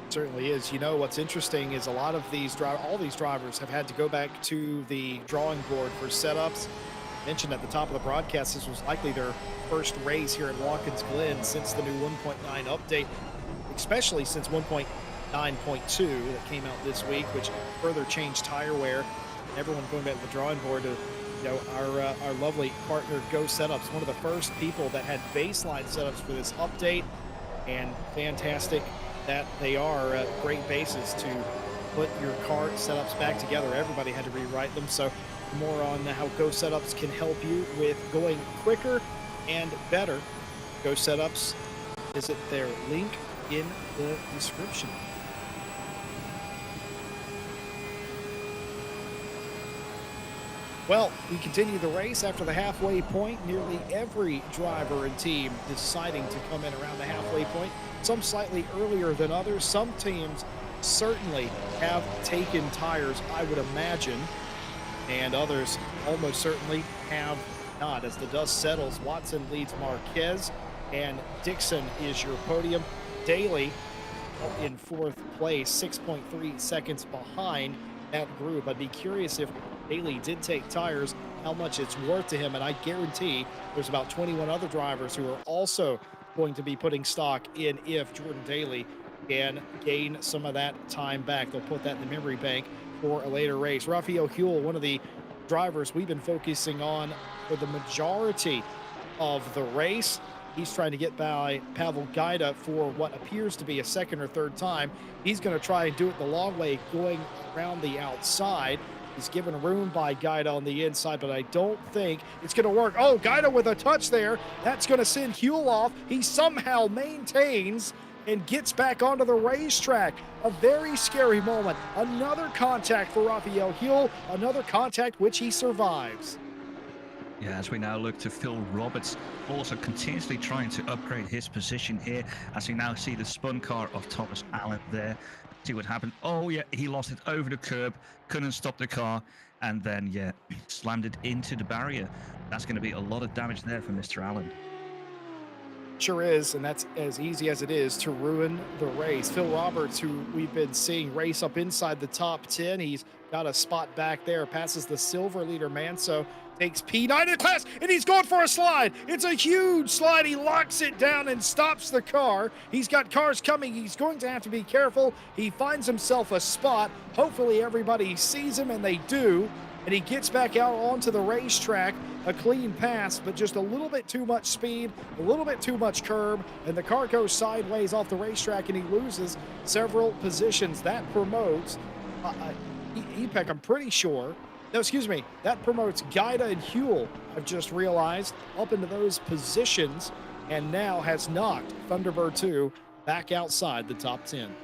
Certainly is. You know, what's interesting is a lot of all these drivers have had to go back to the drawing board for setups. Mentioned at the top of the broadcast, this was likely their first race here at Watkins Glen since the new 1.9 update, especially since 1.9.2 that came out this week, which further changed tire wear. Everyone going back to the drawing board to, our lovely partner Go Setups, one of the first people that had baseline setups for this update, and fantastic that they are great bases to put your car setups back together. Everybody had to rewrite them. So more on how Go Setups can help you with going quicker and better. Go Setups, visit their link in the description. Well, we continue the race after the halfway point. Nearly every driver and team deciding to come in around the halfway point. Some slightly earlier than others. Some teams certainly have taken tires, I would imagine, and others almost certainly have not. As the dust settles, Watson leads Marquez, and Dixon is your podium. Daly in fourth place, 6.3 seconds behind that group. I'd be curious if Daly did take tires, how much it's worth to him, and I guarantee there's about 21 other drivers who are also going to be putting stock in if Jordan Daly can gain some of that time back. They'll put that in the memory bank for a later race. Raphael Huell, one of the drivers we've been focusing on for the majority of the race. He's trying to get by Pavel Gaida for what appears to be a second or third time. He's going to try and do it the long way, going around the outside. He's given room by Gaida on the inside, but I don't think it's going to work. Oh, Gaida with a touch there. That's going to send Huell off. He somehow maintains and gets back onto the racetrack. A very scary moment. Another contact for Raphael Huell, another contact which he survives. Yeah, as we now look to Phil Roberts, also continuously trying to upgrade his position here, as we now see the spun car of Thomas Allen there. See what happened. Oh, yeah, he lost it over the curb, couldn't stop the car, and then, yeah, slammed it into the barrier. That's going to be a lot of damage there for Mr. Allen. Sure is, and that's as easy as it is to ruin the race. Phil Roberts, who we've been seeing race up inside the top 10, he's got a spot back there, passes the silver leader Manso, takes P9 in class, and he's going for a slide. It's a huge slide. He locks it down and stops the car. He's got cars coming. He's going to have to be careful. He finds himself a spot. Hopefully everybody sees him, and they do, and he gets back out onto the racetrack. A clean pass, but just a little bit too much speed, a little bit too much curb, and the car goes sideways off the racetrack, and he loses several positions. That promotes EPEC, I'm pretty sure. No, excuse me. That promotes Gaida and Huell, I've just realized, up into those positions, and now has knocked Thunderbird 2 back outside the top 10.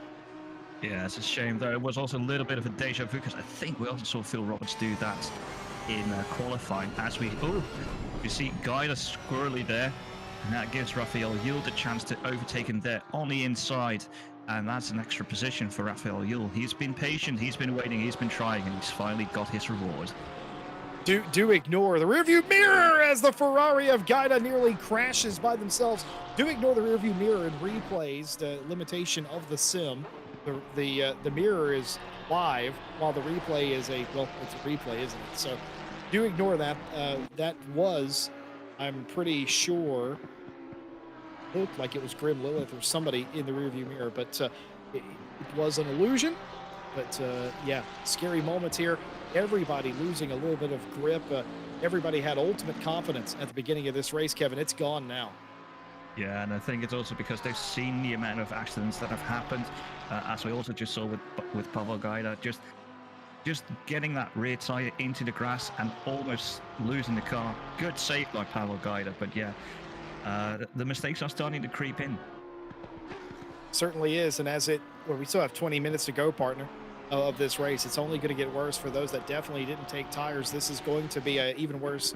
Yeah, it's a shame, though. It was also a little bit of a deja vu, because I think we also saw Phil Roberts do that in qualifying. You see Gaida squirrely there, and that gives Raphael Huell the chance to overtake him there on the inside, and that's an extra position for Raphael Huell. He's been patient, he's been waiting, he's been trying, and he's finally got his reward. Do ignore the rearview mirror as the Ferrari of Gaida nearly crashes by themselves. Do ignore the rearview mirror and replays, the limitation of the sim. The mirror is live while the replay is it's a replay, isn't it? So do ignore that. That was, I'm pretty sure, looked like it was Grim Lilith or somebody in the rearview mirror, but it was an illusion. But yeah, scary moments here. Everybody losing a little bit of grip. Everybody had ultimate confidence at the beginning of this race, Kevin. It's gone now. Yeah, and I think it's also because they've seen the amount of accidents that have happened, as we also just saw with Pavel Gaida, just getting that rear tire into the grass and almost losing the car. Good save by Pavel Gaida, but yeah, the mistakes are starting to creep in. Certainly is. And well, we still have 20 minutes to go, partner, of this race. It's only going to get worse for those that definitely didn't take tires. This is going to be an even worse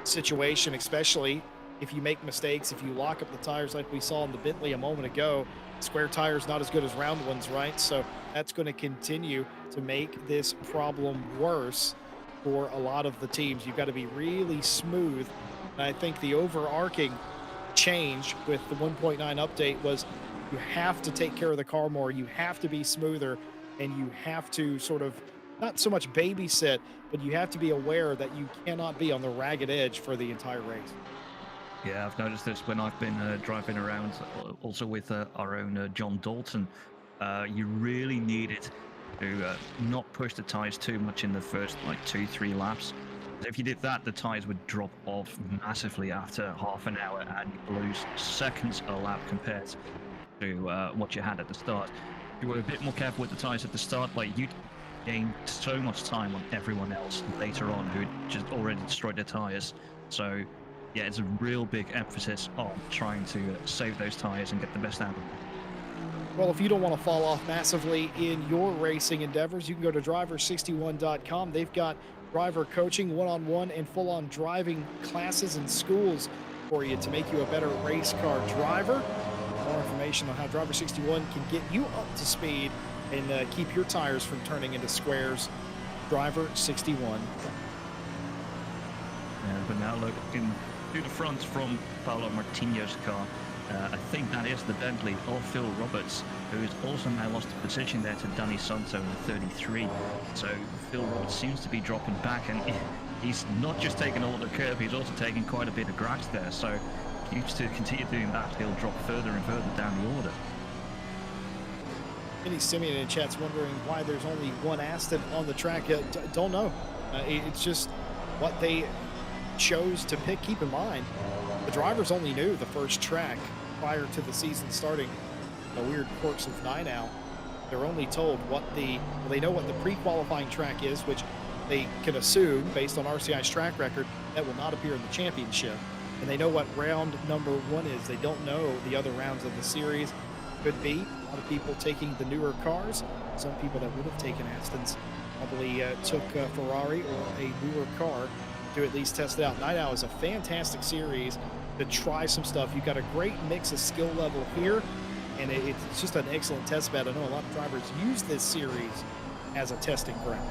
situation, especially if you make mistakes, if you lock up the tires like we saw in the Bentley a moment ago. Square tires not as good as round ones, right? So that's going to continue to make this problem worse for a lot of the teams. You've got to be really smooth. And I think the overarching change with the 1.9 update was you have to take care of the car more, you have to be smoother, and you have to sort of not so much babysit, but you have to be aware that you cannot be on the ragged edge for the entire race. Yeah, I've noticed this when I've been driving around, also with our own John Dalton. You really needed to not push the tires too much in the first like 2-3 laps. If you did that, the tires would drop off massively after half an hour, and you lose seconds a lap compared to what you had at the start. If you were a bit more careful with the tires at the start, like you'd gain so much time on everyone else later on who just already destroyed their tires. So yeah, it's a real big emphasis on trying to save those tires and get the best out of them. Well, if you don't want to fall off massively in your racing endeavors, you can go to driver61.com. They've got driver coaching, one-on-one and full-on driving classes and schools for you to make you a better race car driver. More information on how Driver 61 can get you up to speed and keep your tires from turning into squares. Driver 61. But now looking to the front from Paolo Martino's car, I think that is the Bentley of Phil Roberts, who has also now lost the position there to Danny Santo in the 33. So Phil Roberts seems to be dropping back, and he's not just taking all the curb, he's also taking quite a bit of grass there. So if he needs to continue doing that, he'll drop further and further down the order. Kenny Simeon in chat's wondering why there's only one Aston on the track. Don't know. It's just what they chose to pick. Keep in mind, the drivers only knew the first track prior to the season starting. The weird quirks of Night. They're only told they know what the pre-qualifying track is, which they can assume based on RCI's track record that will not appear in the championship. And they know what round number 1 is. They don't know the other rounds of the series. Could be a lot of people taking the newer cars. Some people that would have taken Astons probably took a Ferrari or a newer car to at least test it out. Night Owl is a fantastic series to try some stuff. You've got a great mix of skill level here, and it's just an excellent test bed. I know a lot of drivers use this series as a testing ground.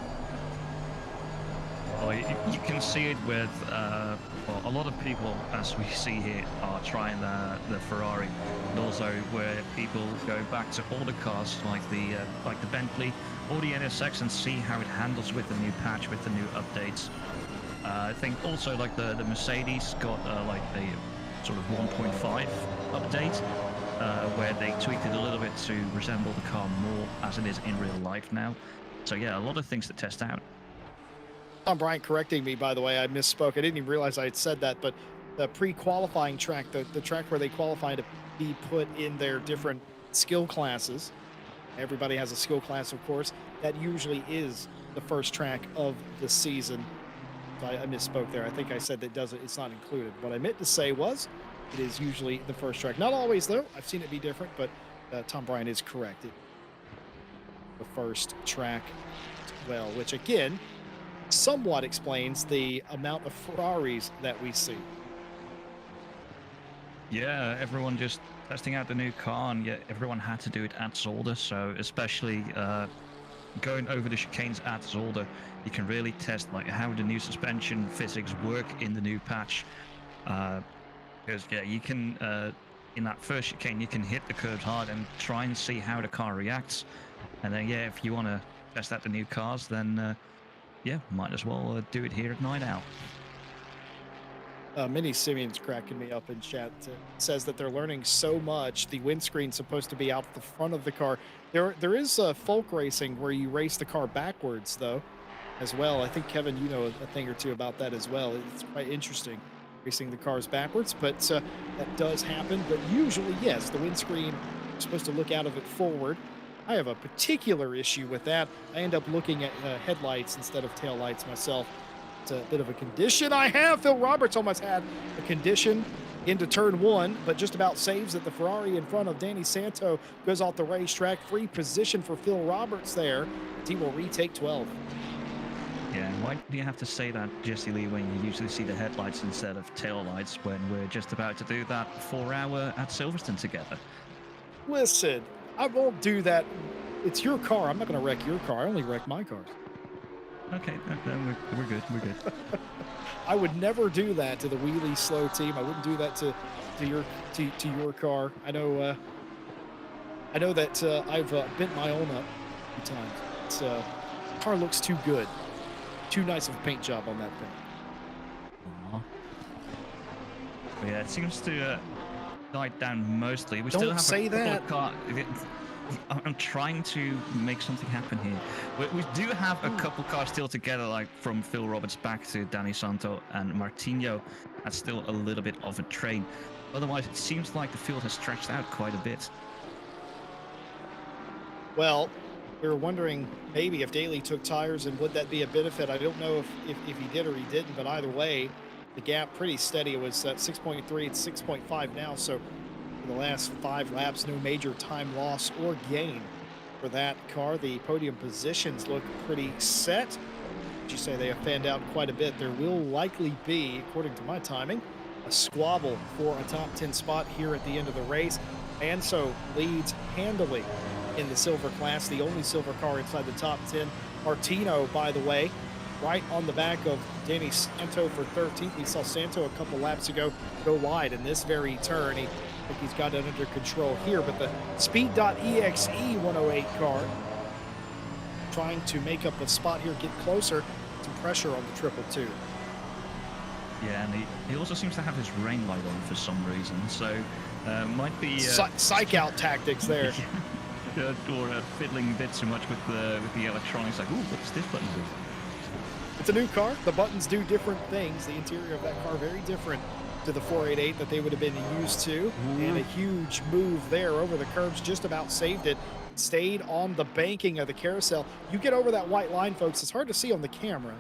Well, you can see it with a lot of people, as we see here, are trying the Ferrari, and also where people go back to older cars like the Bentley or the NSX and see how it handles with the new patch, with the new updates. I think also like the Mercedes got like a sort of 1.5 update where they tweaked it a little bit to resemble the car more as it is in real life now. So yeah, a lot of things to test out. Tom Bryant correcting me, by the way. I misspoke. I didn't even realize I had said that, but the pre-qualifying track, the track where they qualify to be put in their different skill classes. Everybody has a skill class, of course. That usually is the first track of the season. I misspoke there. I think I said that it's not included. What I meant to say was it is usually the first track. Not always, though. I've seen it be different, but Tom Bryant is correct. The first track as well, which again somewhat explains the amount of Ferraris that we see. Yeah, everyone just testing out the new car, and yet everyone had to do it at Zolder. So especially going over the chicanes at Zolder, you can really test like how the new suspension physics work in the new patch. Because yeah, you can in that first chicane you can hit the curves hard and try and see how the car reacts. And then yeah, if you want to test out the new cars, then yeah, might as well do it here at Night Owl. Minnie Simeon's cracking me up in chat. Says that they're learning so much. The windscreen's supposed to be out the front of the car. There is folk racing where you race the car backwards, though, as well. I think, Kevin, you know a thing or two about that as well. It's quite interesting, racing the cars backwards, but that does happen. But usually, yes, the windscreen is supposed to look out of it forward. I have a particular issue with that. I end up looking at headlights instead of taillights myself. It's a bit of a condition I have. Phil Roberts almost had a condition into turn one, but just about saves it. The Ferrari in front of Danny Santo goes off the racetrack. Free position for Phil Roberts there. He will retake 12. Yeah, why do you have to say that, Jesse Lee, when you usually see the headlights instead of tail lights when we're just about to do that 4-hour at Silverstone together? Listen, I won't do that. It's your car. I'm not going to wreck your car. I only wreck my cars. Okay, then we're good. We're good. I would never do that to the wheelie slow team. I wouldn't do that to your car. I know that I've bent my own up a few times. It's car looks too good. Too nice of a paint job on that thing. Aw. Yeah, it seems to died down mostly. We Don't still have say a couple that. of cars. I'm trying to make something happen here. We do have a couple cars still together, like from Phil Roberts back to Danny Santo and Martinho. That's still a little bit of a train. Otherwise, it seems like the field has stretched out quite a bit. Well, we were wondering maybe if Daly took tires and would that be a benefit. I don't know if he did or he didn't, but either way, the gap pretty steady. It was at 6.3, it's 6.5 now. So for the last 5 laps, no major time loss or gain for that car. The podium positions look pretty set. As you say, they have fanned out quite a bit. There will likely be, according to my timing, a squabble for a top 10 spot here at the end of the race. And so leads handily in the silver class, the only silver car inside the top 10. Martino, by the way, right on the back of Danny Santo for 13th. We saw Santo a couple laps ago go wide in this very turn. I think he's got it under control here, but the Speed.exe 108 car trying to make up a spot here, get closer, some pressure on the 222. Yeah, and he also seems to have his rain light on for some reason, so might be psych out tactics there. or fiddling a bit too much with the electronics. Like, ooh, what's this button do? It's a new car. The buttons do different things. The interior of that car very different to the 488 that they would have been used to. And a huge move there over the curbs, just about saved it. Stayed on the banking of the carousel. You get over that white line, folks. It's hard to see on the camera,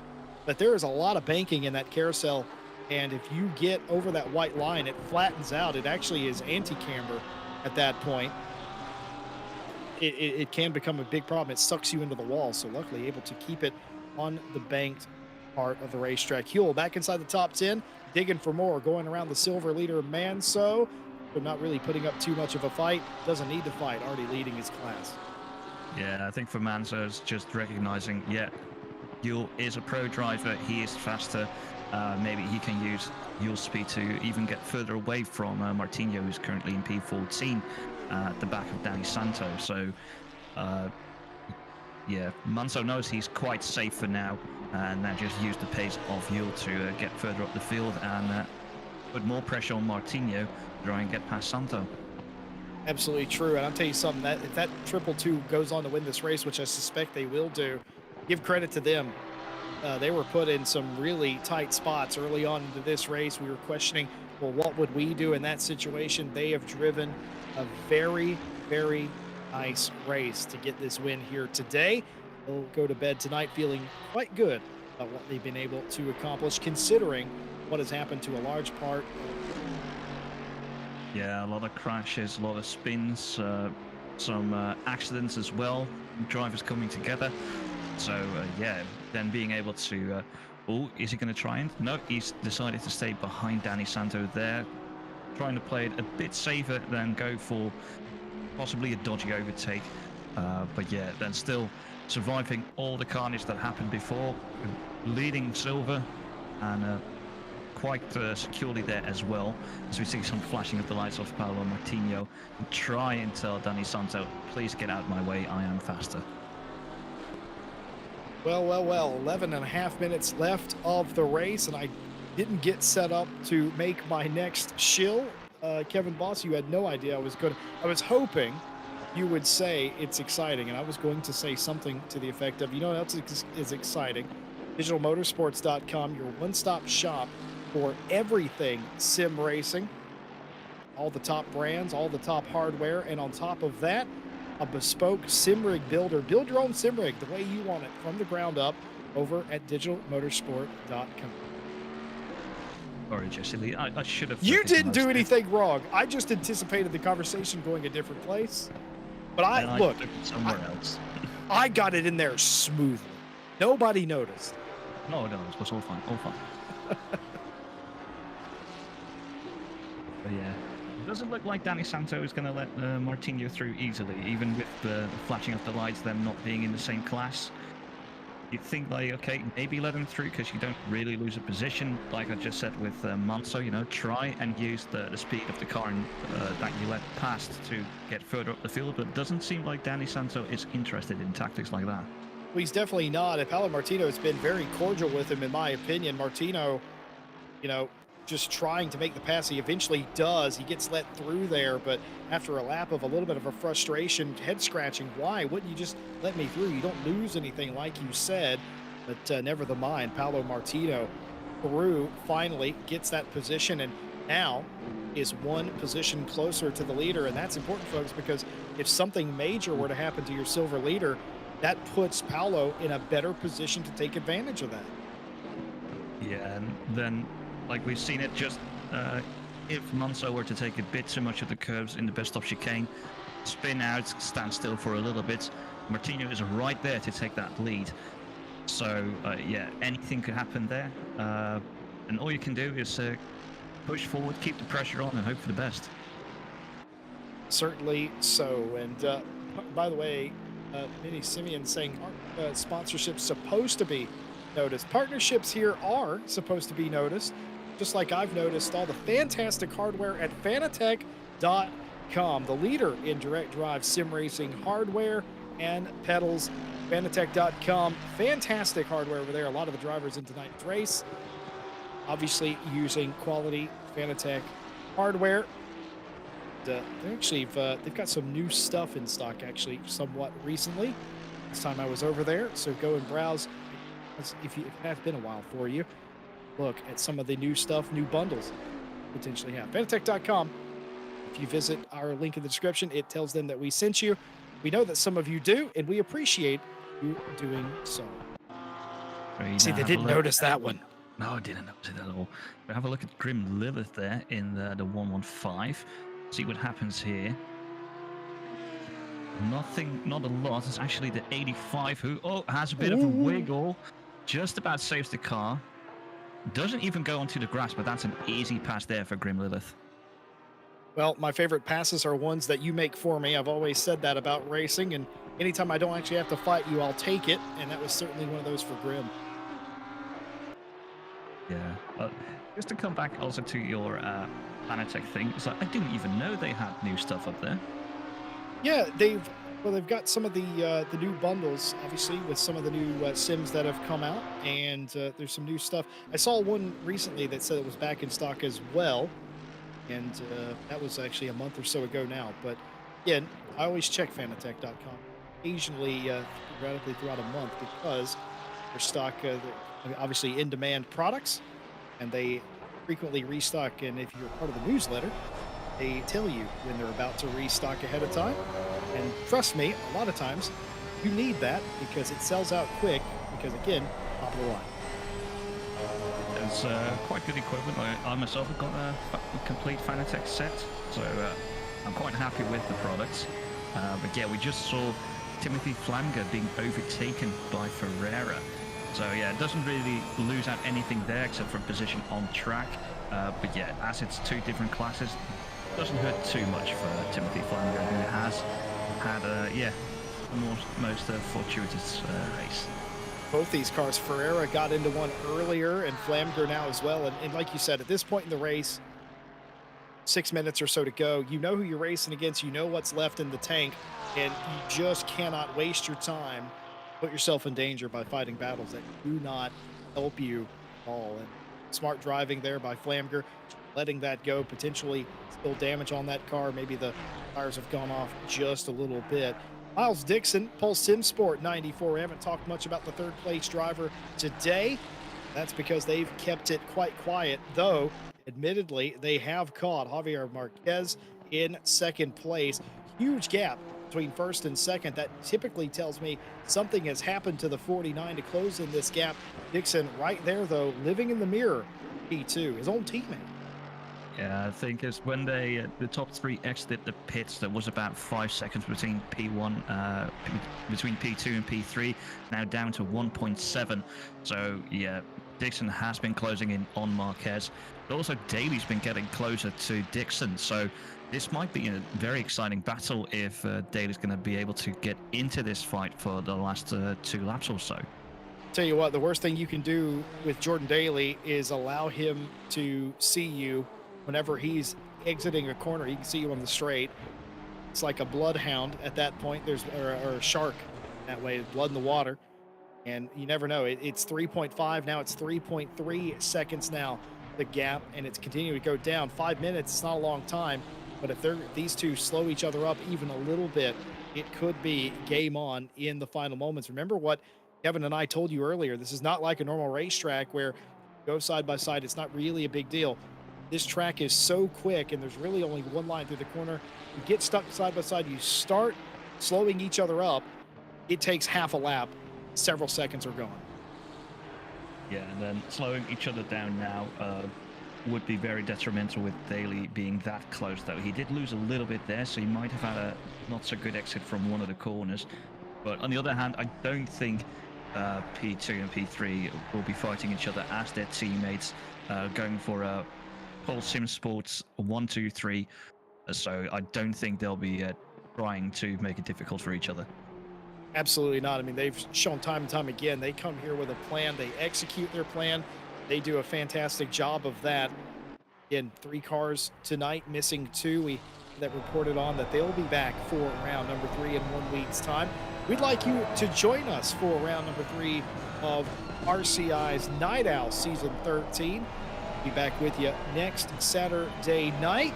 but there is a lot of banking in that carousel. And if you get over that white line, it flattens out. It actually is anti-camber at that point. It can become a big problem. It sucks you into the wall. So luckily able to keep it on the banked part of the racetrack. Huel back inside the top 10, digging for more, going around the silver leader Manso, but not really putting up too much of a fight. Doesn't need to fight, already leading his class. Yeah, I think for Manso, it's just recognizing, yeah, Huel is a pro driver. He is faster. Maybe he can use Huel's speed to even get further away from Martinho, who's currently in P14 at the back of Danny Santo. So, yeah, Manso knows he's quite safe for now, and now just use the pace of Huel to get further up the field and put more pressure on Martinho to try and get past Santo. Absolutely true. And I'll tell you something, that if that 222 goes on to win this race, which I suspect they will do, give credit to them. They were put in some really tight spots early on into this race. We were questioning, well, what would we do in that situation? They have driven a very, very nice race to get this win here today. They'll go to bed tonight feeling quite good about what they've been able to accomplish, considering what has happened to a large part. Yeah, a lot of crashes, a lot of spins, some accidents as well, drivers coming together. So, yeah, then being able to... oh, is he going to try and... No, he's decided to stay behind Danny Santo there, trying to play it a bit safer than go for possibly a dodgy overtake. But yeah, then still surviving all the carnage that happened before, leading silver, and quite securely there as well, as we see some flashing of the lights off Paolo Martinho, and try and tell Danny Santo, please get out of my way, I am faster. Well, 11 and a half minutes left of the race, and I didn't get set up to make my next shill. Kevin Boss, you had no idea I was hoping you would say it's exciting, and I was going to say something to the effect of, you know what else is exciting? DigitalMotorsports.com, your one-stop shop for everything sim racing. All the top brands, all the top hardware, and on top of that, a bespoke sim rig builder. Build your own sim rig the way you want it from the ground up over at digitalmotorsport.com. Sorry, Jesse Lee. I should have. You didn't do recognized it, anything wrong. I just anticipated the conversation going a different place. But and I look, took it somewhere else. I got it in there smoothly. Nobody noticed. No, it was all fine. All fine. But yeah, it doesn't look like Danny Santo is going to let Martino through easily, even with the flashing of the lights, them not being in the same class. You think like, okay, maybe let him through because you don't really lose a position. Like I just said with Manso, try and use the speed of the car that you let past to get further up the field. But it doesn't seem like Danny Santo is interested in tactics like that. Well, he's definitely not. And Paolo Martino has been very cordial with him, in my opinion. Martino, just trying to make the pass. He eventually does. He gets let through there, but after a lap of a little bit of a frustration, head scratching, why wouldn't you just let me through? You don't lose anything, like you said. But never the mind. Paolo Martino through, finally gets that position, and now is one position closer to the leader. And that's important, folks, because if something major were to happen to your silver leader, that puts Paolo in a better position to take advantage of that. Yeah, and then, like we've seen it, just if Manso were to take a bit too much of the curves in the best of chicane, spin out, stand still for a little bit, Martino is right there to take that lead. So, yeah, anything could happen there. And all you can do is push forward, keep the pressure on, and hope for the best. Certainly so. And by the way, Minnie Simeon saying sponsorships supposed to be noticed. Partnerships here are supposed to be noticed, just like I've noticed all the fantastic hardware at Fanatec.com, the leader in direct drive sim racing hardware and pedals. Fanatec.com, fantastic hardware over there. A lot of the drivers in tonight's race, obviously using quality Fanatec hardware. They've got some new stuff in stock, actually, somewhat recently. This time I was over there, so go and browse. If it has been a while for you, look at some of the new stuff, new bundles potentially have. Fanatec.com. If you visit our link in the description, it tells them that we sent you. We know that some of you do, and we appreciate you doing so. See, they didn't notice that one. No, I didn't notice it at all. But have a look at Grim Lilith there in the 115. See what happens here. Nothing, not a lot. It's actually the 85 who has a bit of a wiggle. Just about saves the car. Doesn't even go onto the grass, but that's an easy pass there for Grim Lilith. Well, my favorite passes are ones that you make for me. I've always said that about racing, and anytime I don't actually have to fight you, I'll take it, and that was certainly one of those for Grim. Yeah. Just to come back also to your Fanatec thing, it's like I didn't even know they had new stuff up there. Yeah, they've got some of the new bundles, obviously, with some of the new sims that have come out, and there's some new stuff. I saw one recently that said it was back in stock as well, and that was actually a month or so ago now. But again, I always check Fanatec.com occasionally, radically throughout a month, because their stock, obviously in-demand products, and they frequently restock. And if you're part of the newsletter, they tell you when they're about to restock ahead of time. And trust me, a lot of times you need that because it sells out quick, because again, top of the line. It's quite good equipment. I myself have got a complete Fanatec set, so I'm quite happy with the products. But yeah, we just saw Timothy Flamger being overtaken by Ferreira. So yeah, it doesn't really lose out anything there except for position on track. But yeah, as it's two different classes, it doesn't hurt too much for Timothy Flamger, who has had the most fortuitous race. Both these cars, Ferreira got into one earlier, and Flamger now as well. And like you said, at this point in the race, 6 minutes or so to go, you know who you're racing against, you know what's left in the tank, and you just cannot waste your time, put yourself in danger by fighting battles that do not help you at all. And smart driving there by Flamger, letting that go, potentially still damage on that car. Maybe the tires have gone off just a little bit. Miles Dixon, Pulse Sim Sport 94. We haven't talked much about the third place driver today. That's because they've kept it quite quiet, though admittedly they have caught Javier Marquez in second place. Huge gap between first and second. That typically tells me something has happened to the 49 to close in this gap. Dixon right there, though, living in the mirror P2, his own teammate. Yeah, I think it's when the top three exited the pits, there was about 5 seconds between P1, between P2 and P3, now down to 1.7. So yeah, Dixon has been closing in on Marquez, but also Daly's been getting closer to Dixon. So this might be a very exciting battle if Daly's going to be able to get into this fight for the last 2 laps or so. Tell you what, the worst thing you can do with Jordan Daly is allow him to see you whenever he's exiting a corner. He can see you on the straight. It's like a bloodhound at that point. Or a shark that way, blood in the water. And you never know. It's 3.5. Now it's 3.3 seconds now, the gap, and it's continuing to go down. 5 minutes, it's not a long time. But if these two slow each other up even a little bit, it could be game on in the final moments. Remember what Kevin and I told you earlier. This is not like a normal racetrack where you go side by side. It's not really a big deal. This track is so quick, and there's really only one line through the corner. You get stuck side by side, you start slowing each other up. It takes half a lap. Several seconds are gone. Yeah, and then slowing each other down now would be very detrimental with Daly being that close, though. He did lose a little bit there, so he might have had a not so good exit from one of the corners. But on the other hand, I don't think P2 and P3 will be fighting each other as their teammates, going for a Paul Sim Sports 1, 2, 3. So I don't think they'll be trying to make it difficult for each other. Absolutely not. I mean, they've shown time and time again, they come here with a plan, they execute their plan, they do a fantastic job of that. Again, 3 cars tonight, missing 2. That reported on that they'll be back for round number 3 in 1 week's time. We'd like you to join us for round number 3 of RCI's Night Owl Season 13. Be back with you next Saturday night.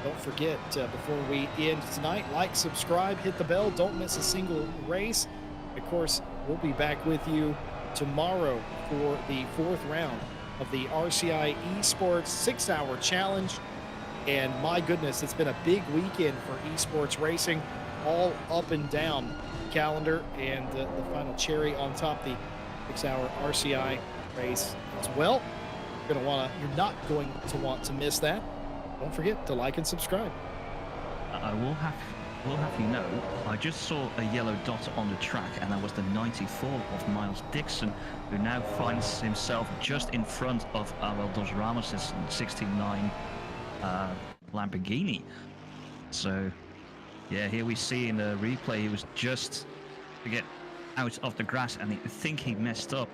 Don't forget, before we end tonight, like, subscribe, hit the bell, don't miss a single race. Of course, we'll be back with you tomorrow for the 4th round of the RCI Esports 6-hour challenge. And my goodness, it's been a big weekend for esports racing, all up and down the calendar, and the final cherry on top, the 6-hour RCI race as well. You're not going to want to miss that. Don't forget to like and subscribe. I will have you know, I just saw a yellow dot on the track, and that was the 94 of Miles Dixon, who now finds himself just in front of Abel Dos Ramos' 69 Lamborghini. So, yeah, here we see in the replay, he was just to get out of the grass, and I think he messed up.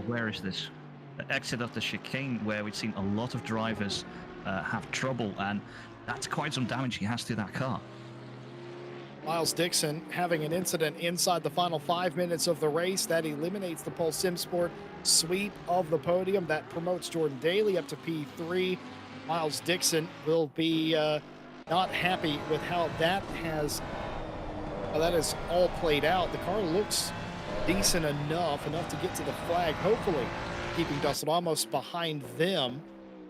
Where is this? The exit of the chicane, where we've seen a lot of drivers have trouble, and that's quite some damage he has to that car. Miles Dixon having an incident inside the final 5 minutes of the race that eliminates the Pulse SimSport sweep of the podium. That promotes Jordan Daly up to P3. Miles Dixon will be not happy with how that has all played out. The car looks decent enough to get to the flag, hopefully keeping Dos Ramos behind them.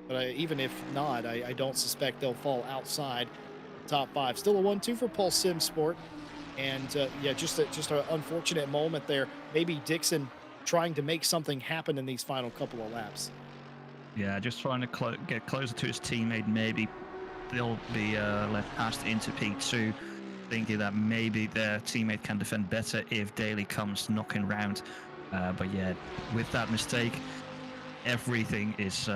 But even if not, I don't suspect they'll fall outside top 5. Still a 1-2 for Pulse Sim Sport. And yeah, just an unfortunate moment there. Maybe Dixon trying to make something happen in these final couple of laps. Yeah, just trying to get closer to his teammate. Maybe they'll be left passed into P2, thinking that maybe their teammate can defend better if Daly comes knocking round. But yeah, with that mistake, everything is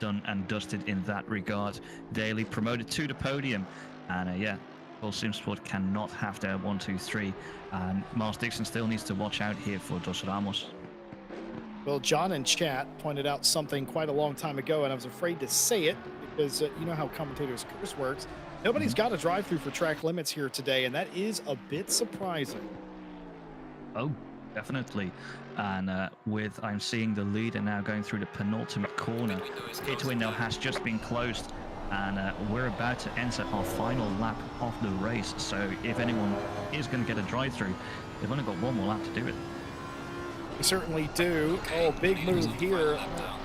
done and dusted in that regard. Daly promoted to the podium, and yeah, Full SimSport cannot have their 1, 2, 3. And Miles Dixon still needs to watch out here for Dos Ramos. Well, John in chat pointed out something quite a long time ago, and I was afraid to say it because you know how commentators' curse works. Nobody's got a drive-through for track limits here today, and that is a bit surprising. Oh, definitely. And I'm seeing the leader now going through the penultimate corner. Pit window has just been closed, and we're about to enter our final lap of the race. So if anyone is going to get a drive-through, they've only got one more lap to do it. We certainly do. Oh, big move here.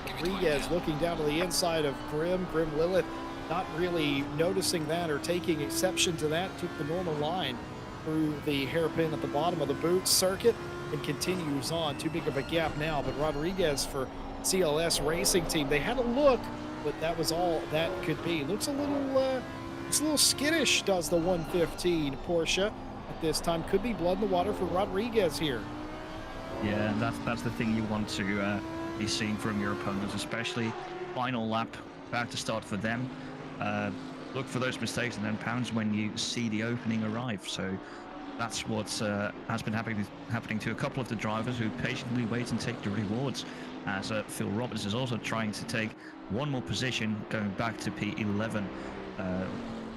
Rodriguez looking down to the inside of Grim Lilith, not really noticing that or taking exception to that. Took the normal line through the hairpin at the bottom of the boot circuit and continues on. Too big of a gap now, but Rodriguez, for CLS racing team. They had a look, but that was all that could be. Looks a little skittish, does the 115 Porsche at this time. Could be blood in the water for Rodriguez here. Yeah, and that's the thing you want to be seeing from your opponents, especially final lap about to start for them. Uh, Look for those mistakes and then pounds when you see the opening arrive. So that's what has been happening to a couple of the drivers who patiently wait and take the rewards. As Phil Roberts is also trying to take one more position, going back to P11, uh,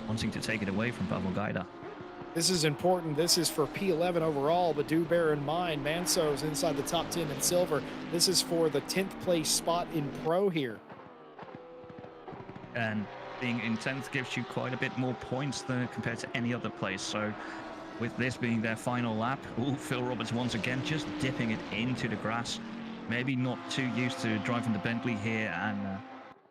wanting to take it away from Pavel Gaida. This is important. This is for P11 overall, but do bear in mind, Manso's inside the top 10 in silver. This is for the 10th place spot in pro here. And being in 10th gives you quite a bit more points than compared to any other place. So with this being their final lap, Phil Roberts once again just dipping it into the grass. Maybe not too used to driving the Bentley here and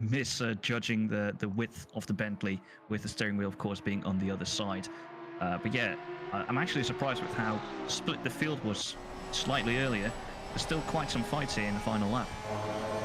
misjudging the width of the Bentley, with the steering wheel, of course, being on the other side. But yeah, I'm actually surprised with how split the field was slightly earlier. There's still quite some fights here in the final lap.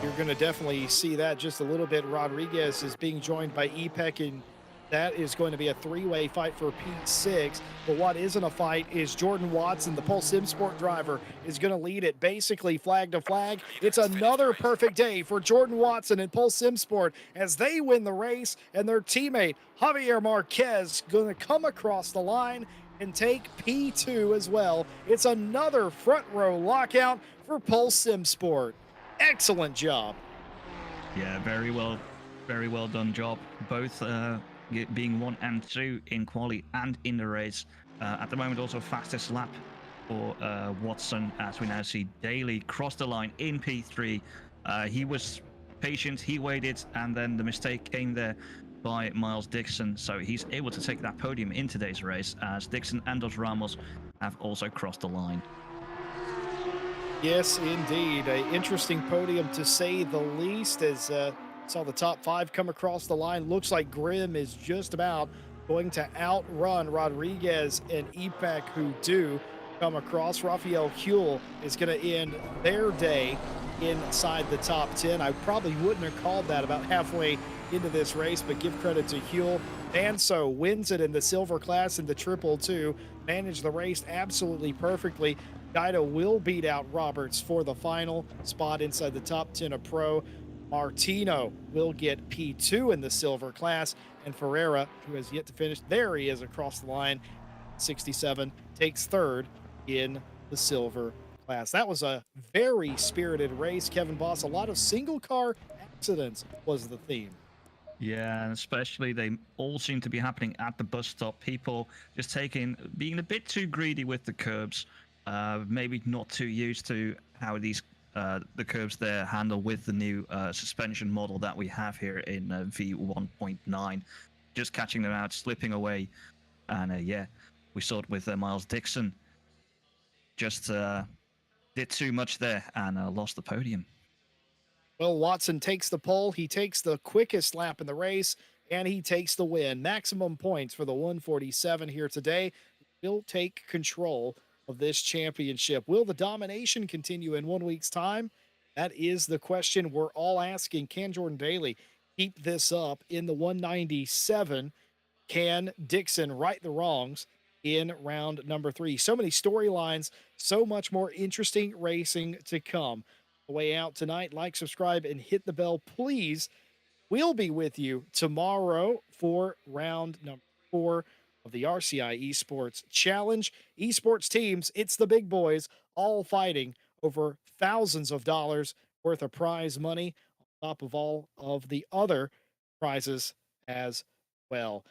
You're going to definitely see that just a little bit. Rodriguez is being joined by EPEC, and that is going to be a three-way fight for P6. But what isn't a fight is Jordan Watson, the Pulse Sim Sport driver, is going to lead it basically flag to flag. It's another perfect day for Jordan Watson and Pulse Sim Sport as they win the race, and their teammate Javier Marquez going to come across the line and take P2 as well. It's another front row lockout for Pulse Sim Sport. Excellent job. Yeah, very well done job. Both being 1 and 2 in quali and in the race. At the moment, also fastest lap for Watson, as we now see Daly cross the line in P3. He was patient, he waited, and then the mistake came there by Miles Dixon, so he's able to take that podium in today's race, as Dixon and Dos Ramos have also crossed the line. Yes, indeed. An interesting podium to say the least, as saw the top 5 come across the line. Looks like Grimm is just about going to outrun Rodriguez and EPEC, who do come across. Rafael Huel is going to end their day inside the top 10. I probably wouldn't have called that about halfway into this race, but give credit to Huel. Manso wins it in the silver class in the triple two, managed the race absolutely perfectly. Guido will beat out Roberts for the final spot inside the top 10 of pro. Martino will get P2 in the silver class, and Ferreira, who has yet to finish, there he is across the line, 67, takes third in the silver class. That was a very spirited race, Kevin Boss. A lot of single car accidents was the theme. Yeah, and especially they all seem to be happening at the bus stop. People just being a bit too greedy with the curbs. Maybe not too used to how the curbs there handle with the new suspension model that we have here in V1.9. Just catching them out, slipping away, and yeah, we saw it with Miles Dixon. Just did too much there and lost the podium. Well, Watson takes the pole. He takes the quickest lap in the race, and he takes the win. Maximum points for the 147 here today. Will take control of this championship. Will the domination continue in 1 week's time? That is the question we're all asking. Can Jordan Daly keep this up in the 197? Can Dixon right the wrongs in round number 3? So many storylines, so much more interesting racing to come. The way out tonight, like, subscribe, and hit the bell, please. We'll be with you tomorrow for round number 4 of the RCI Esports Challenge. Esports teams, it's the big boys, all fighting over thousands of dollars worth of prize money on top of all of the other prizes as well.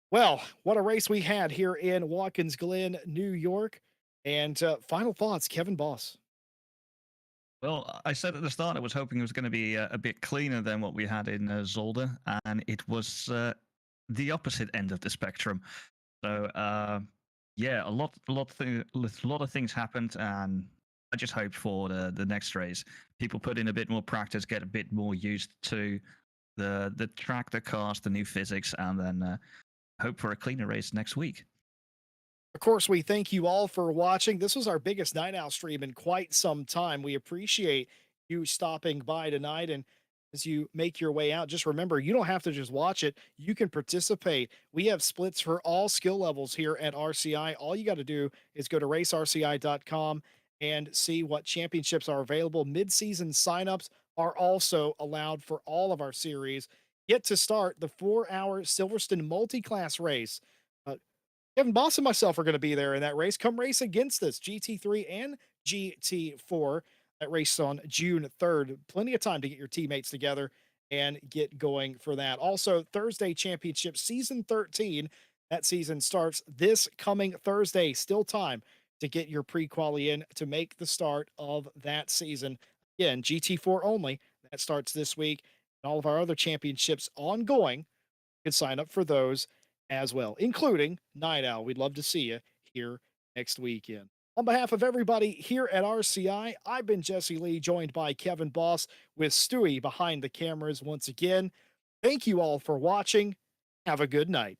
Well, what a race we had here in Watkins Glen, New York. And final thoughts, Kevin Boss. Well, I said at the start I was hoping it was going to be a bit cleaner than what we had in Zolder, and it was the opposite end of the spectrum. So yeah, a lot of things happened, and I just hope for the next race, people put in a bit more practice, get a bit more used to the track, the cars, the new physics, and then hope for a cleaner race next week. Of course, we thank you all for watching. This was our biggest night out stream in quite some time. We appreciate you stopping by tonight. And as you make your way out, just remember you don't have to just watch it, you can participate. We have splits for all skill levels here at RCI. All you got to do is go to racerci.com and see what championships are available. Mid-season signups are also allowed for all of our series. Get to start the 4-hour Silverstone multi-class race. Uh, Kevin Boss and myself are going to be there in that race. Come race against us, GT3 and GT4. That race on June 3rd. Plenty of time to get your teammates together and get going for that. Also, Thursday Championship Season 13. That season starts this coming Thursday. Still time to get your pre-quali in to make the start of that season. Again, GT4 only. That starts this week. And all of our other championships ongoing can sign up for those as well, including Night Owl. We'd love to see you here next weekend. On behalf of everybody here at RCI, I've been Jesse Lee, joined by Kevin Boss with Stewie behind the cameras once again. Thank you all for watching. Have a good night.